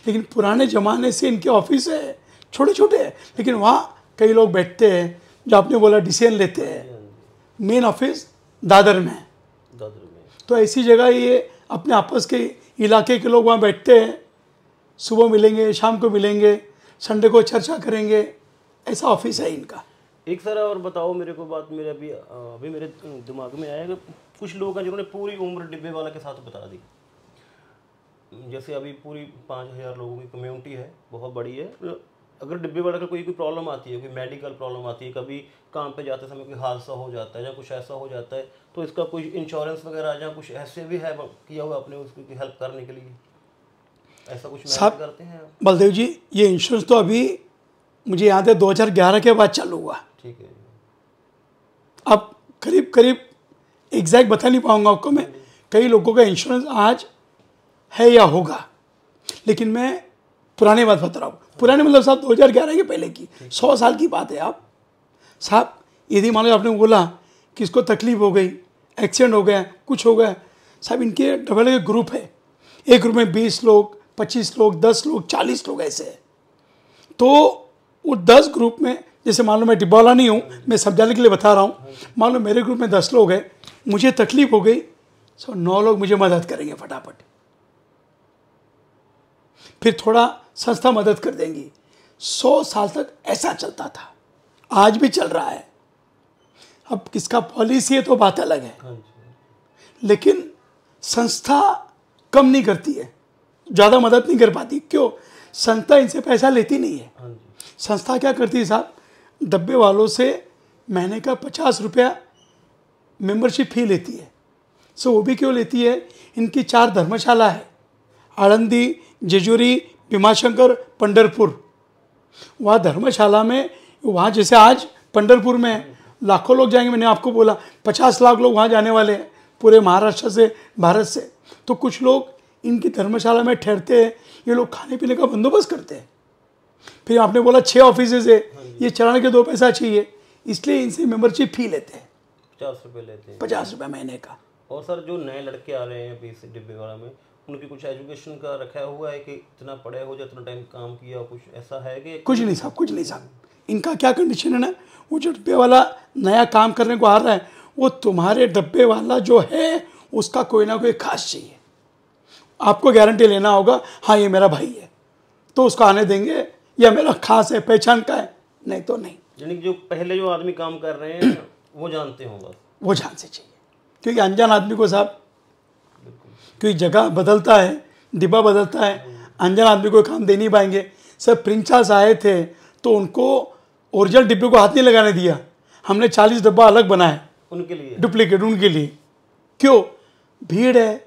लेकिन पुराने ज़माने से इनके ऑफिस है, छोटे छोटे हैं, लेकिन वहाँ कई लोग बैठते हैं, जो आपने बोला डिसीजन लेते हैं। मेन ऑफिस दादर में है, तो ऐसी जगह ये अपने आपस के इलाके के लोग वहाँ बैठते हैं, सुबह मिलेंगे, शाम को मिलेंगे, संडे को चर्चा करेंगे, ऐसा ऑफिस है इनका। एक सर और बताओ मेरे को बात, मेरे अभी मेरे दिमाग में आया कि कुछ लोग हैं जिन्होंने पूरी उम्र डिब्बे वाला के साथ बता दी। जैसे अभी पूरी 5000 लोगों की कम्युनिटी है, बहुत बड़ी है। अगर डिब्बे वाला का कोई प्रॉब्लम आती है, कोई मेडिकल प्रॉब्लम आती है, कभी काम पे जाते समय कोई हादसा हो जाता है या कुछ ऐसा हो जाता है, तो इसका कोई इंश्योरेंस वगैरह या कुछ ऐसे भी है किया हुआ आपने उसकी हेल्प करने के लिए? ऐसा कुछ मैनेज करते हैं आप? बलदेव जी, ये इंश्योरेंस तो अभी मुझे याद है 2011 के बाद चालू हुआ। ठीक है। अब करीब करीब एग्जैक्ट बता नहीं पाऊंगा आपको मैं, कई लोगों का इंश्योरेंस आज है या होगा, लेकिन मैं पुरानी बात बता रहा हूँ। पुराने मतलब साहब 2011 के पहले की, 100 साल की बात है। आप साहब यदि मान लो आपने बोला कि इसको तकलीफ हो गई, एक्सीडेंट हो गया, कुछ हो गया, साहब इनके डबल के ग्रुप है। एक ग्रुप में 20 लोग, 25 लोग, 10 लोग, 40 लोग ऐसे है। तो वो 10 ग्रुप में, जैसे मान लो मैं डिब्बा वाला नहीं हूँ, मैं समझाने के लिए बता रहा हूँ। मान लो मेरे ग्रुप में 10 लोग हैं, मुझे तकलीफ हो गई, सो 9 लोग मुझे मदद करेंगे फटाफट, फिर थोड़ा संस्था मदद कर देंगी। 100 साल तक ऐसा चलता था, आज भी चल रहा है। अब किसका पॉलिसी है तो बात अलग है, लेकिन संस्था कम नहीं करती है, ज़्यादा मदद नहीं कर पाती। क्यों? संस्था इनसे पैसा लेती नहीं है। संस्था क्या करती है साहब, डब्बे वालों से महीने का 50 रुपया मेंबरशिप फी लेती है। सो वो भी क्यों लेती है, इनकी 4 धर्मशाला है, आळंदी, जेजुरी, भीमाशंकर, पंढरपुर। वहाँ धर्मशाला में, वहाँ जैसे आज पंढरपुर में लाखों लोग जाएंगे, मैंने आपको बोला 50 लाख लोग वहाँ जाने वाले हैं पूरे महाराष्ट्र से, भारत से। तो कुछ लोग इनकी धर्मशाला में ठहरते हैं, ये लोग खाने पीने का बंदोबस्त करते हैं। फिर आपने बोला 6 ऑफिसेज है, ये चलाने के 2 पैसा चाहिए, इसलिए इनसे मेंबरशिप फी लेते हैं, 50 रुपये लेते हैं, 50 रुपये महीने का। और सर जो नए लड़के आ रहे हैं अभी इस डिब्बे वाला में, उनकी कुछ एजुकेशन का रखा हुआ है कि इतना पढ़े हो जाए, इतना टाइम काम किया, कुछ ऐसा है कि? कुछ नहीं साहब, कुछ नहीं साहब। इनका क्या कंडीशन है ना, वो जो डब्बे वाला नया काम करने को आ रहा है, वो तुम्हारे डब्बे वाला जो है उसका कोई ना कोई खास चाहिए। आपको गारंटी लेना होगा, हाँ ये मेरा भाई है तो उसको आने देंगे, या मेरा खास है, पहचान का है, नहीं तो नहीं। यानी जो पहले जो आदमी काम कर रहे हैं वो जानते हों बस, वो जान से चाहिए। क्योंकि अनजान आदमी को साहब, क्योंकि जगह बदलता है, डिब्बा बदलता है, अनजान आदमी को काम दे नहीं पाएंगे। सर प्रिंस चार्ल्स आए थे तो उनको ओरिजिनल डिब्बे को हाथ नहीं लगाने दिया, हमने 40 डब्बा अलग बनाए उनके लिए, डुप्लीकेट उनके लिए। क्यों? भीड़ है,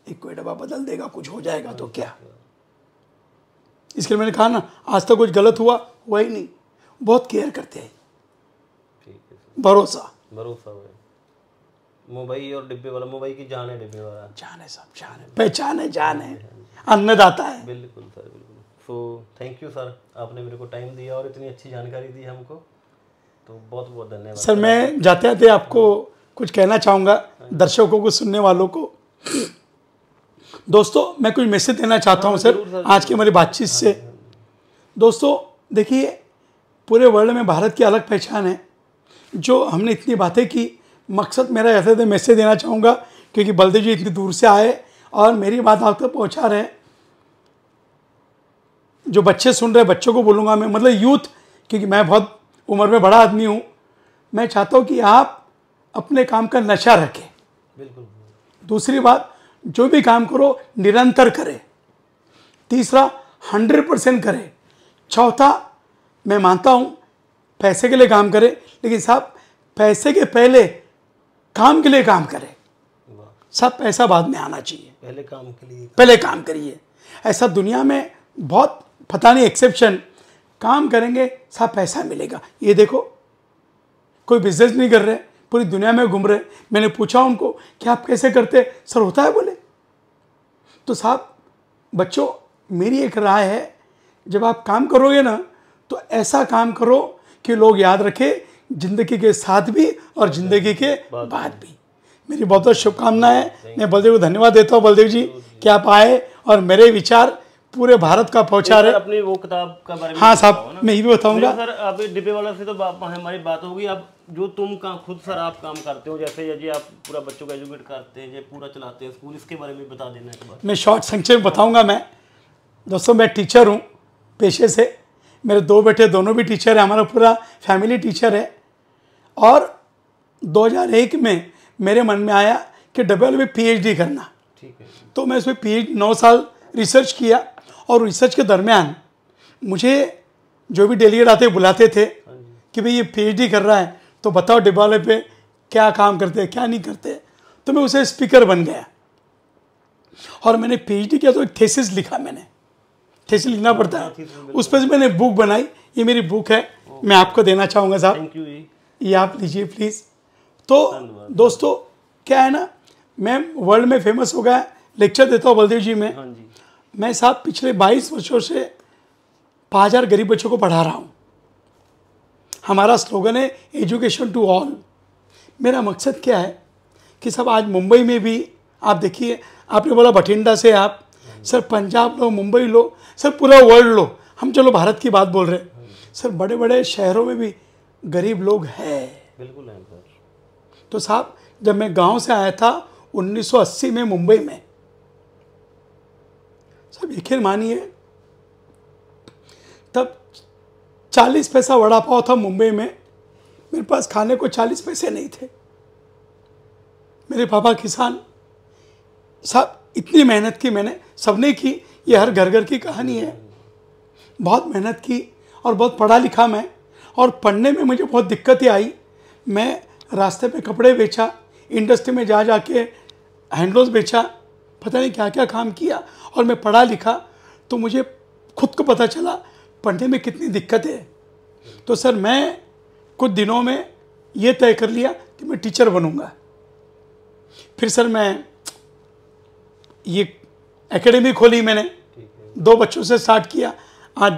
एक कोई डब्बा बदल देगा, कुछ हो जाएगा तो क्या। इसके लिए मैंने कहा ना, आज तक कुछ गलत हुआ ही नहीं, बहुत केयर करते हैं। ठीक है, भरोसा है। मुंबई और डिब्बे वाला, मुंबई की जान है, डिब्बे वाला जान है सब, जान है, पहचान है, जान है, अन्नदाता है। बिल्कुल सर, बिल्कुल। सो थैंक यू सर, आपने मेरे को टाइम दिया और इतनी अच्छी जानकारी दी हमको, तो बहुत बहुत धन्यवाद सर। मैं जाते जाते आपको कुछ कहना चाहूँगा, दर्शकों को, सुनने वालों को। दोस्तों मैं कुछ मैसेज देना चाहता हूँ सर आज की हमारी बातचीत से। दोस्तों देखिए, पूरे वर्ल्ड में भारत की अलग पहचान है। जो हमने इतनी बातें की, मकसद मेरा ऐसा था, मैसेज देना चाहूँगा, क्योंकि बलदेव जी इतनी दूर से आए और मेरी बात आप तक पहुँचा रहे हैं। जो बच्चे सुन रहे हैं, बच्चों को बोलूँगा मैं, मतलब यूथ, क्योंकि मैं बहुत उम्र में बड़ा आदमी हूँ। मैं चाहता हूँ कि आप अपने काम का नशा रखें। बिल्कुल। दूसरी बात, जो भी काम करो निरंतर करें। तीसरा, 100% करें। चौथा, मैं मानता हूँ पैसे के लिए काम करें, लेकिन साहब पैसे के पहले काम के लिए काम करें। सब पैसा बाद में आना चाहिए, पहले काम के लिए, पहले काम करिए। ऐसा दुनिया में बहुत पता नहीं एक्सेप्शन, काम करेंगे सब पैसा मिलेगा। ये देखो, कोई बिजनेस नहीं कर रहे, पूरी दुनिया में घूम रहे। मैंने पूछा उनको कि आप कैसे करते, सर होता है बोले। तो साहब बच्चों, मेरी एक राय है, जब आप काम करोगे ना तो ऐसा काम करो कि लोग याद रखें, जिंदगी के साथ भी और जिंदगी के बाद भी। मेरी बहुत बहुत शुभकामनाएं। मैं बलदेव को धन्यवाद देता हूँ, बलदेव जी, कि आप आए और मेरे विचार पूरे भारत का पहुंचा रहे। अपनी वो किताब का बारे में हाँ साहब, मैं ये भी बताऊंगा सर। अभी डिब्बे वाला से तो हमारी बात होगी। अब जो तुम खुद सर आप काम करते हो, जैसे जी आप पूरा बच्चों को एजुकेट करते हैं, पूरा चलाते हैं स्कूल, इसके बारे में बता देना एक बार। मैं शॉर्ट संक्षेप बताऊंगा। मैं दोस्तों, मैं टीचर हूँ पेशे से, मेरे 2 बेटे दोनों भी टीचर हैं, हमारा पूरा फैमिली टीचर है। और 2001 में मेरे मन में आया कि डबल में PhD करना। ठीक है। तो मैं उसमें PhD 9 साल रिसर्च किया, और रिसर्च के दरमियान मुझे जो भी डेलीगेट आते बुलाते थे कि भाई ये PhD कर रहा है तो बताओ डिब्बा पे क्या काम करते हैं क्या नहीं करते, तो मैं उसे स्पीकर बन गया। और मैंने PhD किया तो एक थीसिस लिखा, मैंने थीसिस लिखना पड़ता है, उस पर मैंने बुक बनाई। ये मेरी बुक है, मैं आपको देना चाहूँगा साहब, थैंक यू जी। ये आप लीजिए प्लीज़। तो दोस्तों क्या है ना, मैं वर्ल्ड में फेमस हो गया, लेक्चर देता हूँ बलदेव जी में। हाँ जी। मैं साहब पिछले 22 वर्षों से 5000 गरीब बच्चों को पढ़ा रहा हूँ। हमारा स्लोगन है एजुकेशन टू ऑल। मेरा मकसद क्या है कि सब आज मुंबई में भी आप देखिए, आपने बोला बठिंडा से आप, सर पंजाब लो, मुंबई लो, सर पूरा वर्ल्ड लो, हम चलो भारत की बात बोल रहे हैं, सर बड़े बड़े शहरों में भी गरीब लोग हैं। बिल्कुल है सर। तो साहब जब मैं गांव से आया था 1980 में मुंबई में, सब यकीन मानिए तब 40 पैसा वड़ा पाव था मुंबई में, मेरे पास खाने को 40 पैसे नहीं थे। मेरे पापा किसान, साहब इतनी मेहनत की मैंने, सबने की, ये हर घर घर की कहानी है। बहुत मेहनत की और बहुत पढ़ा लिखा मैं, और पढ़ने में मुझे बहुत दिक्कतें आई। मैं रास्ते पे कपड़े बेचा, इंडस्ट्री में जा जाके हैंडलूम्स बेचा, पता नहीं क्या क्या काम किया, और मैं पढ़ा लिखा तो मुझे खुद को पता चला पढ़ने में कितनी दिक्कत है। तो सर मैं कुछ दिनों में ये तय कर लिया कि मैं टीचर बनूंगा। फिर सर मैं ये एकेडमी खोली मैंने, 2 बच्चों से स्टार्ट किया, आज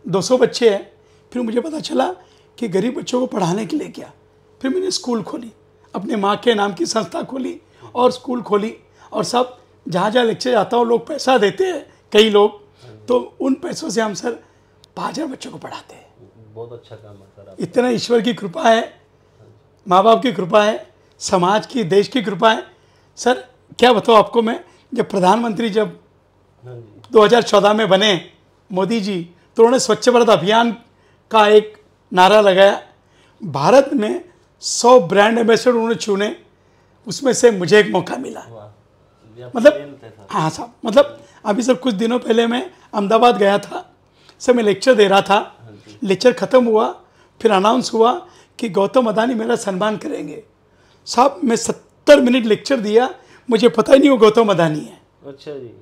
200 बच्चे हैं। फिर मुझे पता चला कि गरीब बच्चों को पढ़ाने के लिए क्या, फिर मैंने स्कूल खोली, अपने माँ के नाम की संस्था खोली और स्कूल खोली। और सब जहाँ जहाँ लेक्चर जाता हूँ लोग पैसा देते हैं, कई लोग, तो उन पैसों से हम सर 5000 बच्चों को पढ़ाते हैं। बहुत अच्छा काम है सर। इतना ईश्वर की कृपा है, माँ बाप की कृपा है, समाज की, देश की कृपा है। सर क्या बताऊँ आपको मैं, जब प्रधानमंत्री जब 2014 में बने मोदी जी, तो उन्होंने स्वच्छ भारत अभियान का एक नारा लगाया। भारत में 100 ब्रांड एम्बेसडर उन्होंने चुने, उसमें से मुझे एक मौका मिला। मतलब हाँ साहब, मतलब अभी सर कुछ दिनों पहले मैं अहमदाबाद गया था, सर मैं लेक्चर दे रहा था, लेक्चर ख़त्म हुआ, फिर अनाउंस हुआ कि गौतम अदानी मेरा सम्मान करेंगे। साहब मैं 70 मिनट लेक्चर दिया, मुझे पता ही नहीं वो गौतम अदानी है। अच्छा जी।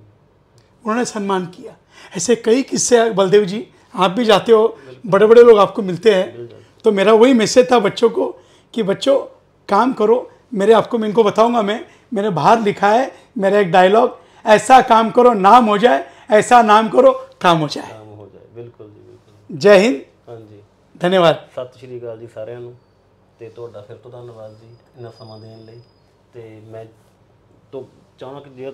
उन्होंने सम्मान किया। ऐसे कई किस्से हैं बलदेव जी, आप भी जाते हो, बड़े बड़े लोग आपको मिलते हैं। तो मेरा वही मैसेज था बच्चों को कि बच्चों काम करो। मेरे आपको मैं इनको बताऊंगा, मैंने बाहर लिखा है मेरा एक डायलॉग, ऐसा काम करो नाम हो जाए, ऐसा नाम करो काम हो जाए। काम हो जाए, बिल्कुल जी बिल्कुल। जय हिंद। हाँ जी, ਧੰਨਵਾਦ। ਸਤਿ ਸ਼੍ਰੀ ਅਕਾਲ ਜੀ ਸਾਰਿਆਂ ਨੂੰ, ਤੇ ਤੁਹਾਡਾ ਫਿਰ ਤੋਂ ਧੰਨਵਾਦ ਜੀ ਇੰਨਾ ਸਮਾਂ ਦੇਣ ਲਈ। ਤੇ ਮੈਂ ਤੋਂ ਚਾਹੁੰਦਾ ਕਿ ਜੇ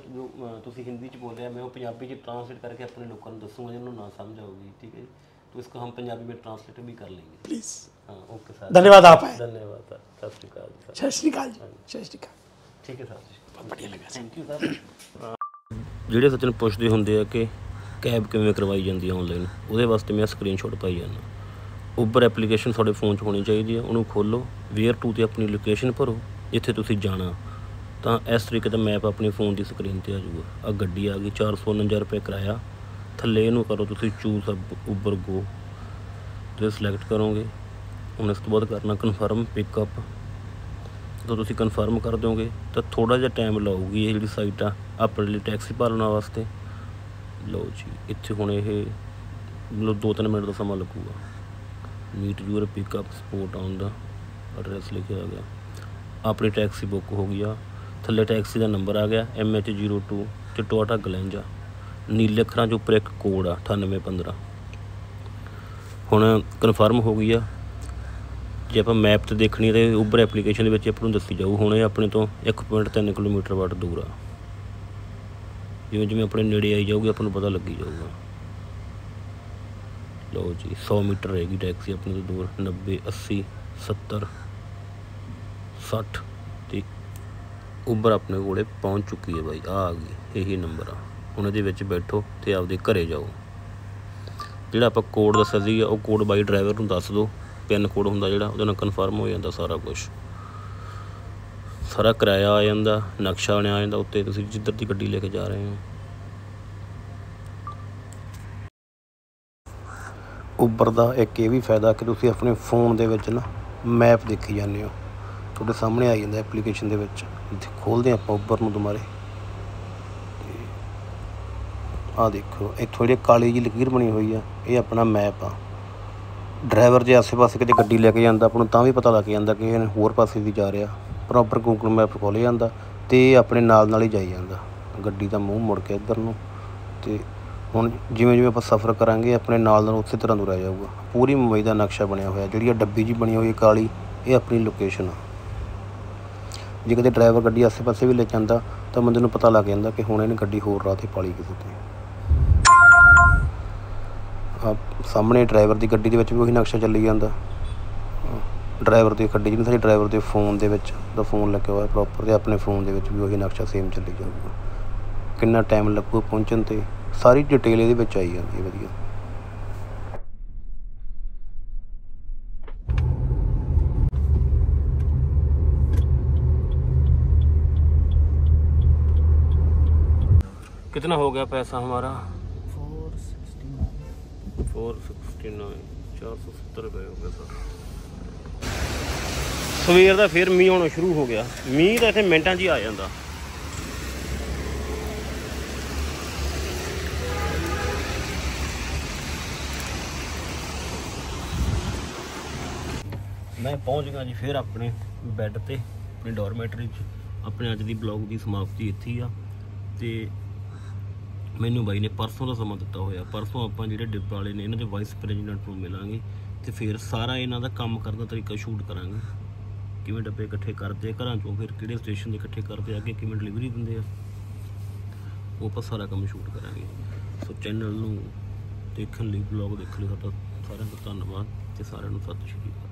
ਤੁਸੀਂ ਹਿੰਦੀ ਚ ਬੋਲ ਰਹੇ, मैं वो पंजाबी ਚ ट्रांसलेट करके अपने लोगों को दसूँगा जिन्होंने ना समझ आऊगी। ठीक है जी, तो इसको हम पंजाबी में ट्रांसलेट भी कर लेंगे प्लीज़। हाँ ओके सर, धन्यवाद आप आए। धन्यवाद सर, सत श्री अकाल जी सर। सत श्री अकाल जी, सत श्री अकाल। ठीक है सर जी, बहुत बढ़िया लगा। Thank you sir. ਜਿਹੜੇ ਸੱਜਣ ਪੁੱਛਦੇ ਹੁੰਦੇ ਆ ਕਿ ਕੈਬ ਕਿਵੇਂ ਕਰਵਾਈ ਜਾਂਦੀ ਹੈ ਆਨਲਾਈਨ, ਉਹਦੇ ਵਾਸਤੇ ਮੈਂ ਸਕਰੀਨਸ਼ਾਟ ਪਾਈ ਜਾਂਦਾ। ਉਬਰ ਐਪਲੀਕੇਸ਼ਨ ਤੁਹਾਡੇ ਫ਼ੋਨ 'ਚ ਹੋਣੀ ਚਾਹੀਦੀ ਹੈ, ਉਹਨੂੰ ਖੋਲ੍ਹੋ, ਵੇਅਰ ਟੂ 'ਤੇ ਆਪਣੀ ਲੋਕੇਸ਼ਨ ਭਰੋ, ਜਿੱਥੇ ਤੁਸੀਂ ਜਾਣਾ, ਤਾਂ ਇਸ ਤਰੀਕੇ ਦਾ ਮੈਪ ਆਪਣੇ ਫ਼ੋਨ ਦੀ ਸਕਰੀਨ 'ਤੇ ਆ ਜਾਊਗਾ। ਆ ਗੱਡੀ ਆ ਗਈ, 449 ਰੁਪਏ ਕਿਰਾਇਆ, ਥੱਲੇ ਇਹਨੂੰ ਕਰੋ ਤੁਸੀਂ ਚੂਜ਼ ਉਬਰ ਗੋ, ਤੁਸੀਂ ਸਿਲੈਕਟ ਕਰੋਗੇ। ਹੁਣ ਇਸ ਤੋਂ ਬਾਅਦ ਕਰਨਾ ਕਨਫਰਮ ਪਿਕਅਪ। ਜਦੋਂ ਤੁਸੀਂ ਕਨਫਰਮ ਕਰ ਦਿਓਗੇ ਤਾਂ ਥੋੜ੍ਹਾ ਜਿਹਾ ਟਾਈਮ ਲਾਊਗੀ ਇਹ ਜਿਹੜੀ ਸਾਈਟ ਆ ਆਪਣੇ ਲਈ ਟੈਕਸੀ ਭਾਲਣ ਵਾਸਤੇ। ਲਓ ਜੀ, ਇੱਥੇ ਹੁਣ ਇਹ ਮਤਲਬ 2-3 ਮਿੰਟ ਦਾ ਸਮਾਂ ਲੱਗੂਗਾ। Meet your pickup support on the address ਲਿਖਿਆ ਆ ਗਿਆ, ਆਪਣੀ ਟੈਕਸੀ ਬੁੱਕ ਹੋ ਗਈ ਆ। ਥੱਲੇ ਟੈਕਸੀ ਦਾ ਨੰਬਰ ਆ ਗਿਆ MH02 ਚਟੋਆਟਾ ਗਲੈਂਜਾ, ਨੀਲੇ ਅੱਖਰਾਂ 'ਚ ਉੱਪਰ ਇੱਕ ਕੋਡ ਆ 9815। ਹੁਣ ਕਨਫਰਮ ਹੋ ਗਈ ਆ। ਜੇ ਆਪਾਂ ਮੈਪ 'ਤੇ ਦੇਖਣੀ ਤਾਂ ਉਬਰ ਐਪਲੀਕੇਸ਼ਨ ਦੇ ਵਿੱਚ ਆਪਾਂ ਨੂੰ ਦੱਸੀ ਜਾਊ। ਹੁਣ ਇਹ ਆਪਣੇ ਤੋਂ 1.3 ਕਿਲੋਮੀਟਰ ਵਾਟ ਦੂਰ ਆ। ਜਿਵੇਂ ਜਿਵੇਂ ਆਪਣੇ ਨੇੜੇ ਆਈ ਜਾਊਗੀ ਆਪਾਂ ਨੂੰ ਪਤਾ ਲੱਗੀ ਜਾਊਗਾ। ਲਓ ਜੀ, 100 ਮੀਟਰ ਰਹੇਗੀ ਟੈਕਸੀ ਆਪਣੇ ਤੋਂ ਦੂਰ, 90 80 70 60 ਅਤੇ ਉਬਰ ਆਪਣੇ ਕੋਲ ਪਹੁੰਚ ਚੁੱਕੀ ਹੈ ਬਾਈ। ਆ ਗਈ, ਇਹੀ ਨੰਬਰ ਆ। ਹੁਣ ਇਹਦੇ ਵਿੱਚ ਬੈਠੋ ਅਤੇ ਆਪਦੇ ਘਰ ਜਾਓ। ਜਿਹੜਾ ਆਪਾਂ ਕੋਡ ਦੱਸਿਆ ਸੀਗਾ ਉਹ ਕੋਡ ਬਾਈ ਡਰਾਈਵਰ ਨੂੰ ਦੱਸ ਦਿਓ, ਪਿੰਨ ਕੋਡ ਹੁੰਦਾ ਜਿਹੜਾ, ਉਹਦੇ ਨਾਲ ਕਨਫਰਮ ਹੋ ਜਾਂਦਾ ਸਾਰਾ ਕੁਛ। ਸਾਰਾ ਕਿਰਾਇਆ ਆ ਜਾਂਦਾ, ਨਕਸ਼ਾ ਬਣਿਆ ਆ ਜਾਂਦਾ ਉੱਤੇ, ਤੁਸੀਂ ਜਿੱਧਰ ਦੀ ਗੱਡੀ ਲੈ ਕੇ ਜਾ ਰਹੇ ਹੋ। ਉਬਰ ਦਾ ਇੱਕ ਇਹ ਵੀ ਫਾਇਦਾ ਕਿ ਤੁਸੀਂ ਆਪਣੇ ਫ਼ੋਨ ਦੇ ਵਿੱਚ ਨਾ ਮੈਪ ਦੇਖੀ ਜਾਂਦੇ ਹੋ, ਤੁਹਾਡੇ ਸਾਹਮਣੇ ਆ ਜਾਂਦਾ ਐਪਲੀਕੇਸ਼ਨ ਦੇ ਵਿੱਚ। ਇੱਥੇ ਖੋਲ੍ਹਦੇ ਹਾਂ ਆਪਾਂ ਉਬਰ ਨੂੰ ਦੁਬਾਰੇ, ਆਹ ਦੇਖੋ ਇੱਥੋਂ ਜਿਹੜੀ ਕਾਲੀ ਜਿਹੀ ਲਕੀਰ ਬਣੀ ਹੋਈ ਆ, ਇਹ ਆਪਣਾ ਮੈਪ ਆ। ਡਰਾਈਵਰ ਜੇ ਆਸੇ ਪਾਸੇ ਕਿਤੇ ਗੱਡੀ ਲੈ ਕੇ ਜਾਂਦਾ, ਆਪਾਂ ਨੂੰ ਤਾਂ ਵੀ ਪਤਾ ਲੱਗ ਜਾਂਦਾ ਕਿ ਇਹ ਹੋਰ ਪਾਸੇ ਦੀ ਜਾ ਰਿਹਾ। ਪ੍ਰੋਪਰ ਗੂਗਲ ਮੈਪ ਖੋਲ੍ਹ ਜਾਂਦਾ ਅਤੇ ਆਪਣੇ ਨਾਲ ਹੀ ਜਾਈ ਜਾਂਦਾ, ਗੱਡੀ ਦਾ ਮੂੰਹ ਮੁੜ ਕੇ ਇੱਧਰ ਨੂੰ। ਅਤੇ ਹੁਣ ਜਿਵੇਂ ਜਿਵੇਂ ਆਪਾਂ ਸਫ਼ਰ ਕਰਾਂਗੇ, ਆਪਣੇ ਨਾਲ ਉਸੇ ਤਰ੍ਹਾਂ ਤੁਰਿਆ ਜਾਊਗਾ। ਪੂਰੀ ਮੁੰਬਈ ਦਾ ਨਕਸ਼ਾ ਬਣਿਆ ਹੋਇਆ, ਜਿਹੜੀ ਆ ਡੱਬੀ ਜਿਹੀ ਬਣੀ ਹੋਈ ਕਾਲੀ, ਇਹ ਆਪਣੀ ਲੋਕੇਸ਼ਨ ਆ। ਜੇ ਕਿਤੇ ਡਰਾਈਵਰ ਗੱਡੀ ਆਸੇ ਪਾਸੇ ਵੀ ਲੈ ਜਾਂਦਾ ਤਾਂ ਬੰਦੇ ਨੂੰ ਪਤਾ ਲੱਗ ਜਾਂਦਾ ਕਿ ਹੁਣ ਇਹਨੇ ਗੱਡੀ ਹੋਰ ਰਾਹ 'ਤੇ ਪਾਲੀ ਕਿਸੇ 'ਤੇ। ਸਾਹਮਣੇ ਡਰਾਈਵਰ ਦੀ ਗੱਡੀ ਦੇ ਵਿੱਚ ਵੀ ਉਹੀ ਨਕਸ਼ਾ ਚੱਲੀ ਜਾਂਦਾ, ਡਰਾਈਵਰ ਦੀ ਗੱਡੀ ਜਿਹਨੂੰ ਸਾਡੇ ਡਰਾਈਵਰ ਦੇ ਫ਼ੋਨ ਦੇ ਵਿੱਚ ਦਾ ਫ਼ੋਨ ਲੱਗਿਆ ਹੋਇਆ ਪ੍ਰੋਪਰ, ਅਤੇ ਆਪਣੇ ਫ਼ੋਨ ਦੇ ਵਿੱਚ ਵੀ ਉਹੀ ਨਕਸ਼ਾ ਸੇਮ ਚੱਲੀ ਜਾਊਗਾ। ਕਿੰਨਾ ਟਾਈਮ ਲੱਗੂ ਪਹੁੰਚਣ 'ਤੇ, ਸਾਰੀ ਡਿਟੇਲ ਇਹਦੇ ਵਿੱਚ ਆਈ ਜਾਂਦੀ ਹੈ ਵਧੀਆ। कितना हो गया पैसा हमारा? 469 470 रुपये हो गया सर। ਸਵੇਰ ਦਾ ਫਿਰ ਮੀਂਹ ਆਉਣਾ ਸ਼ੁਰੂ ਹੋ ਗਿਆ। ਮੀਂਹ ਤਾਂ ਇੱਥੇ ਮਿੰਟਾਂ 'ਚ ਹੀ ਆ ਜਾਂਦਾ। ਮੈਂ ਪਹੁੰਚ ਗਿਆ ਜੀ ਫਿਰ ਆਪਣੇ ਬੈੱਡ ਤੇ, ਆਪਣੀ ਡੋਰਮੈਟਰੀ 'ਚ। ਆਪਣੇ ਅੱਜ ਦੀ ਬਲੌਗ ਦੀ ਸਮਾਪਤੀ ਇੱਥੇ ਹੀ ਆ। ਅਤੇ ਮੈਨੂੰ ਬਾਈ ਨੇ ਪਰਸੋਂ ਦਾ ਸਮਾਂ ਦਿੱਤਾ ਹੋਇਆ। ਪਰਸੋਂ ਆਪਾਂ ਜਿਹੜੇ ਡਿੱਬੇ ਵਾਲੇ ਨੇ ਇਹਨਾਂ ਦੇ ਵਾਈਸ ਪ੍ਰੈਜ਼ੀਡੈਂਟ ਨੂੰ ਮਿਲਾਂਗੇ ਅਤੇ ਫਿਰ ਸਾਰਾ ਇਹਨਾਂ ਦਾ ਕੰਮ ਕਰਨ ਦਾ ਤਰੀਕਾ ਸ਼ੂਟ ਕਰਾਂਗੇ। ਕਿਵੇਂ ਡੱਬੇ ਇਕੱਠੇ ਕਰਦੇ ਆ ਘਰਾਂ 'ਚੋਂ, ਫਿਰ ਕਿਹੜੇ ਸਟੇਸ਼ਨ ਦੇ ਇਕੱਠੇ ਕਰਦੇ ਆ, ਅੱਗੇ ਕਿਵੇਂ ਡਿਲੀਵਰੀ ਦਿੰਦੇ ਆ, ਉਹ ਆਪਾਂ ਸਾਰਾ ਕੰਮ ਸ਼ੂਟ ਕਰਾਂਗੇ। ਸੋ ਚੈਨਲ ਨੂੰ ਦੇਖਣ ਲਈ, ਬਲੌਗ ਦੇਖਣ ਲਈ ਸਾਡਾ ਸਾਰਿਆਂ ਦਾ ਧੰਨਵਾਦ ਅਤੇ ਸਾਰਿਆਂ ਨੂੰ ਸਤਿ ਸ਼੍ਰੀ ਅਕਾਲ।